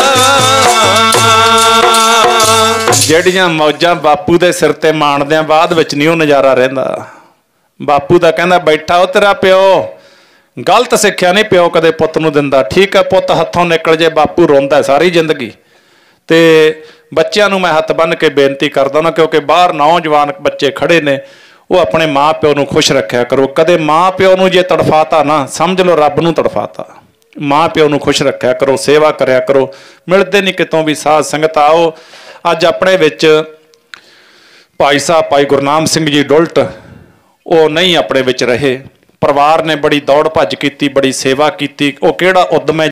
ਜਿਹੜੀਆਂ ਮੌਜਾਂ ਬਾਪੂ ਦੇ ਸਿਰ ਤੇ ਮਾਣਦਿਆਂ ਬਾਅਦ ਵਿੱਚ ਨਹੀਂ ਉਹ ਨਜ਼ਾਰਾ ਰਹਿੰਦਾ। ਬਾਪੂ ਦਾ ਕਹਿੰਦਾ ਬੈਠਾ ਉਹ ਤੇਰਾ ਪਿਓ, ਗਲਤ ਸਿੱਖਿਆ ਨਹੀਂ ਪਿਓ ਕਦੇ ਪੁੱਤ ਨੂੰ ਦਿੰਦਾ। ਠੀਕ ਹੈ ਪੁੱਤ ਹੱਥੋਂ ਨਿਕਲ ਜੇ, ਬਾਪੂ ਰੋਂਦਾ ਸਾਰੀ ਜ਼ਿੰਦਗੀ। ਤੇ ਬੱਚਿਆਂ ਨੂੰ ਮੈਂ ਹੱਥ ਬੰਨ੍ਹ ਕੇ ਬੇਨਤੀ ਕਰਦਾ ਨਾ, ਕਿਉਂਕਿ ਬਾਹਰ ਨੌਜਵਾਨ ਬੱਚੇ ਖੜੇ ਨੇ, ਉਹ ਆਪਣੇ ਮਾਂ ਪਿਓ ਨੂੰ ਖੁਸ਼ ਰੱਖਿਆ ਕਰੋ। ਕਦੇ ਮਾਂ ਪਿਓ ਨੂੰ ਜੇ ਤੜਫਾਤਾ ਨਾ, ਸਮਝ ਲਓ ਰੱਬ ਨੂੰ ਤੜਫਾਤਾ। ਮਾਂ ਪਿਓ ਨੂੰ ਖੁਸ਼ ਰੱਖਿਆ ਕਰੋ, ਸੇਵਾ ਕਰਿਆ ਕਰੋ। ਮਿਲਦੇ ਨਹੀਂ ਕਿਤੋਂ ਵੀ ਸਾਧ ਸੰਗਤ। ਆਓ ਅੱਜ ਆਪਣੇ ਵਿੱਚ ਭਾਈ ਸਾਹਿਬ ਭਾਈ ਗੁਰਨਾਮ ਸਿੰਘ ਜੀ ਡੁਲਟ, ਉਹ ਨਹੀਂ ਆਪਣੇ ਵਿੱਚ ਰਹੇ। ਪਰਿਵਾਰ ਨੇ ਬੜੀ ਦੌੜ ਭੱਜ ਕੀਤੀ, ਬੜੀ ਸੇਵਾ ਕੀਤੀ। ਉਹ ਕਿਹੜਾ ਉਦਮ ਹੈ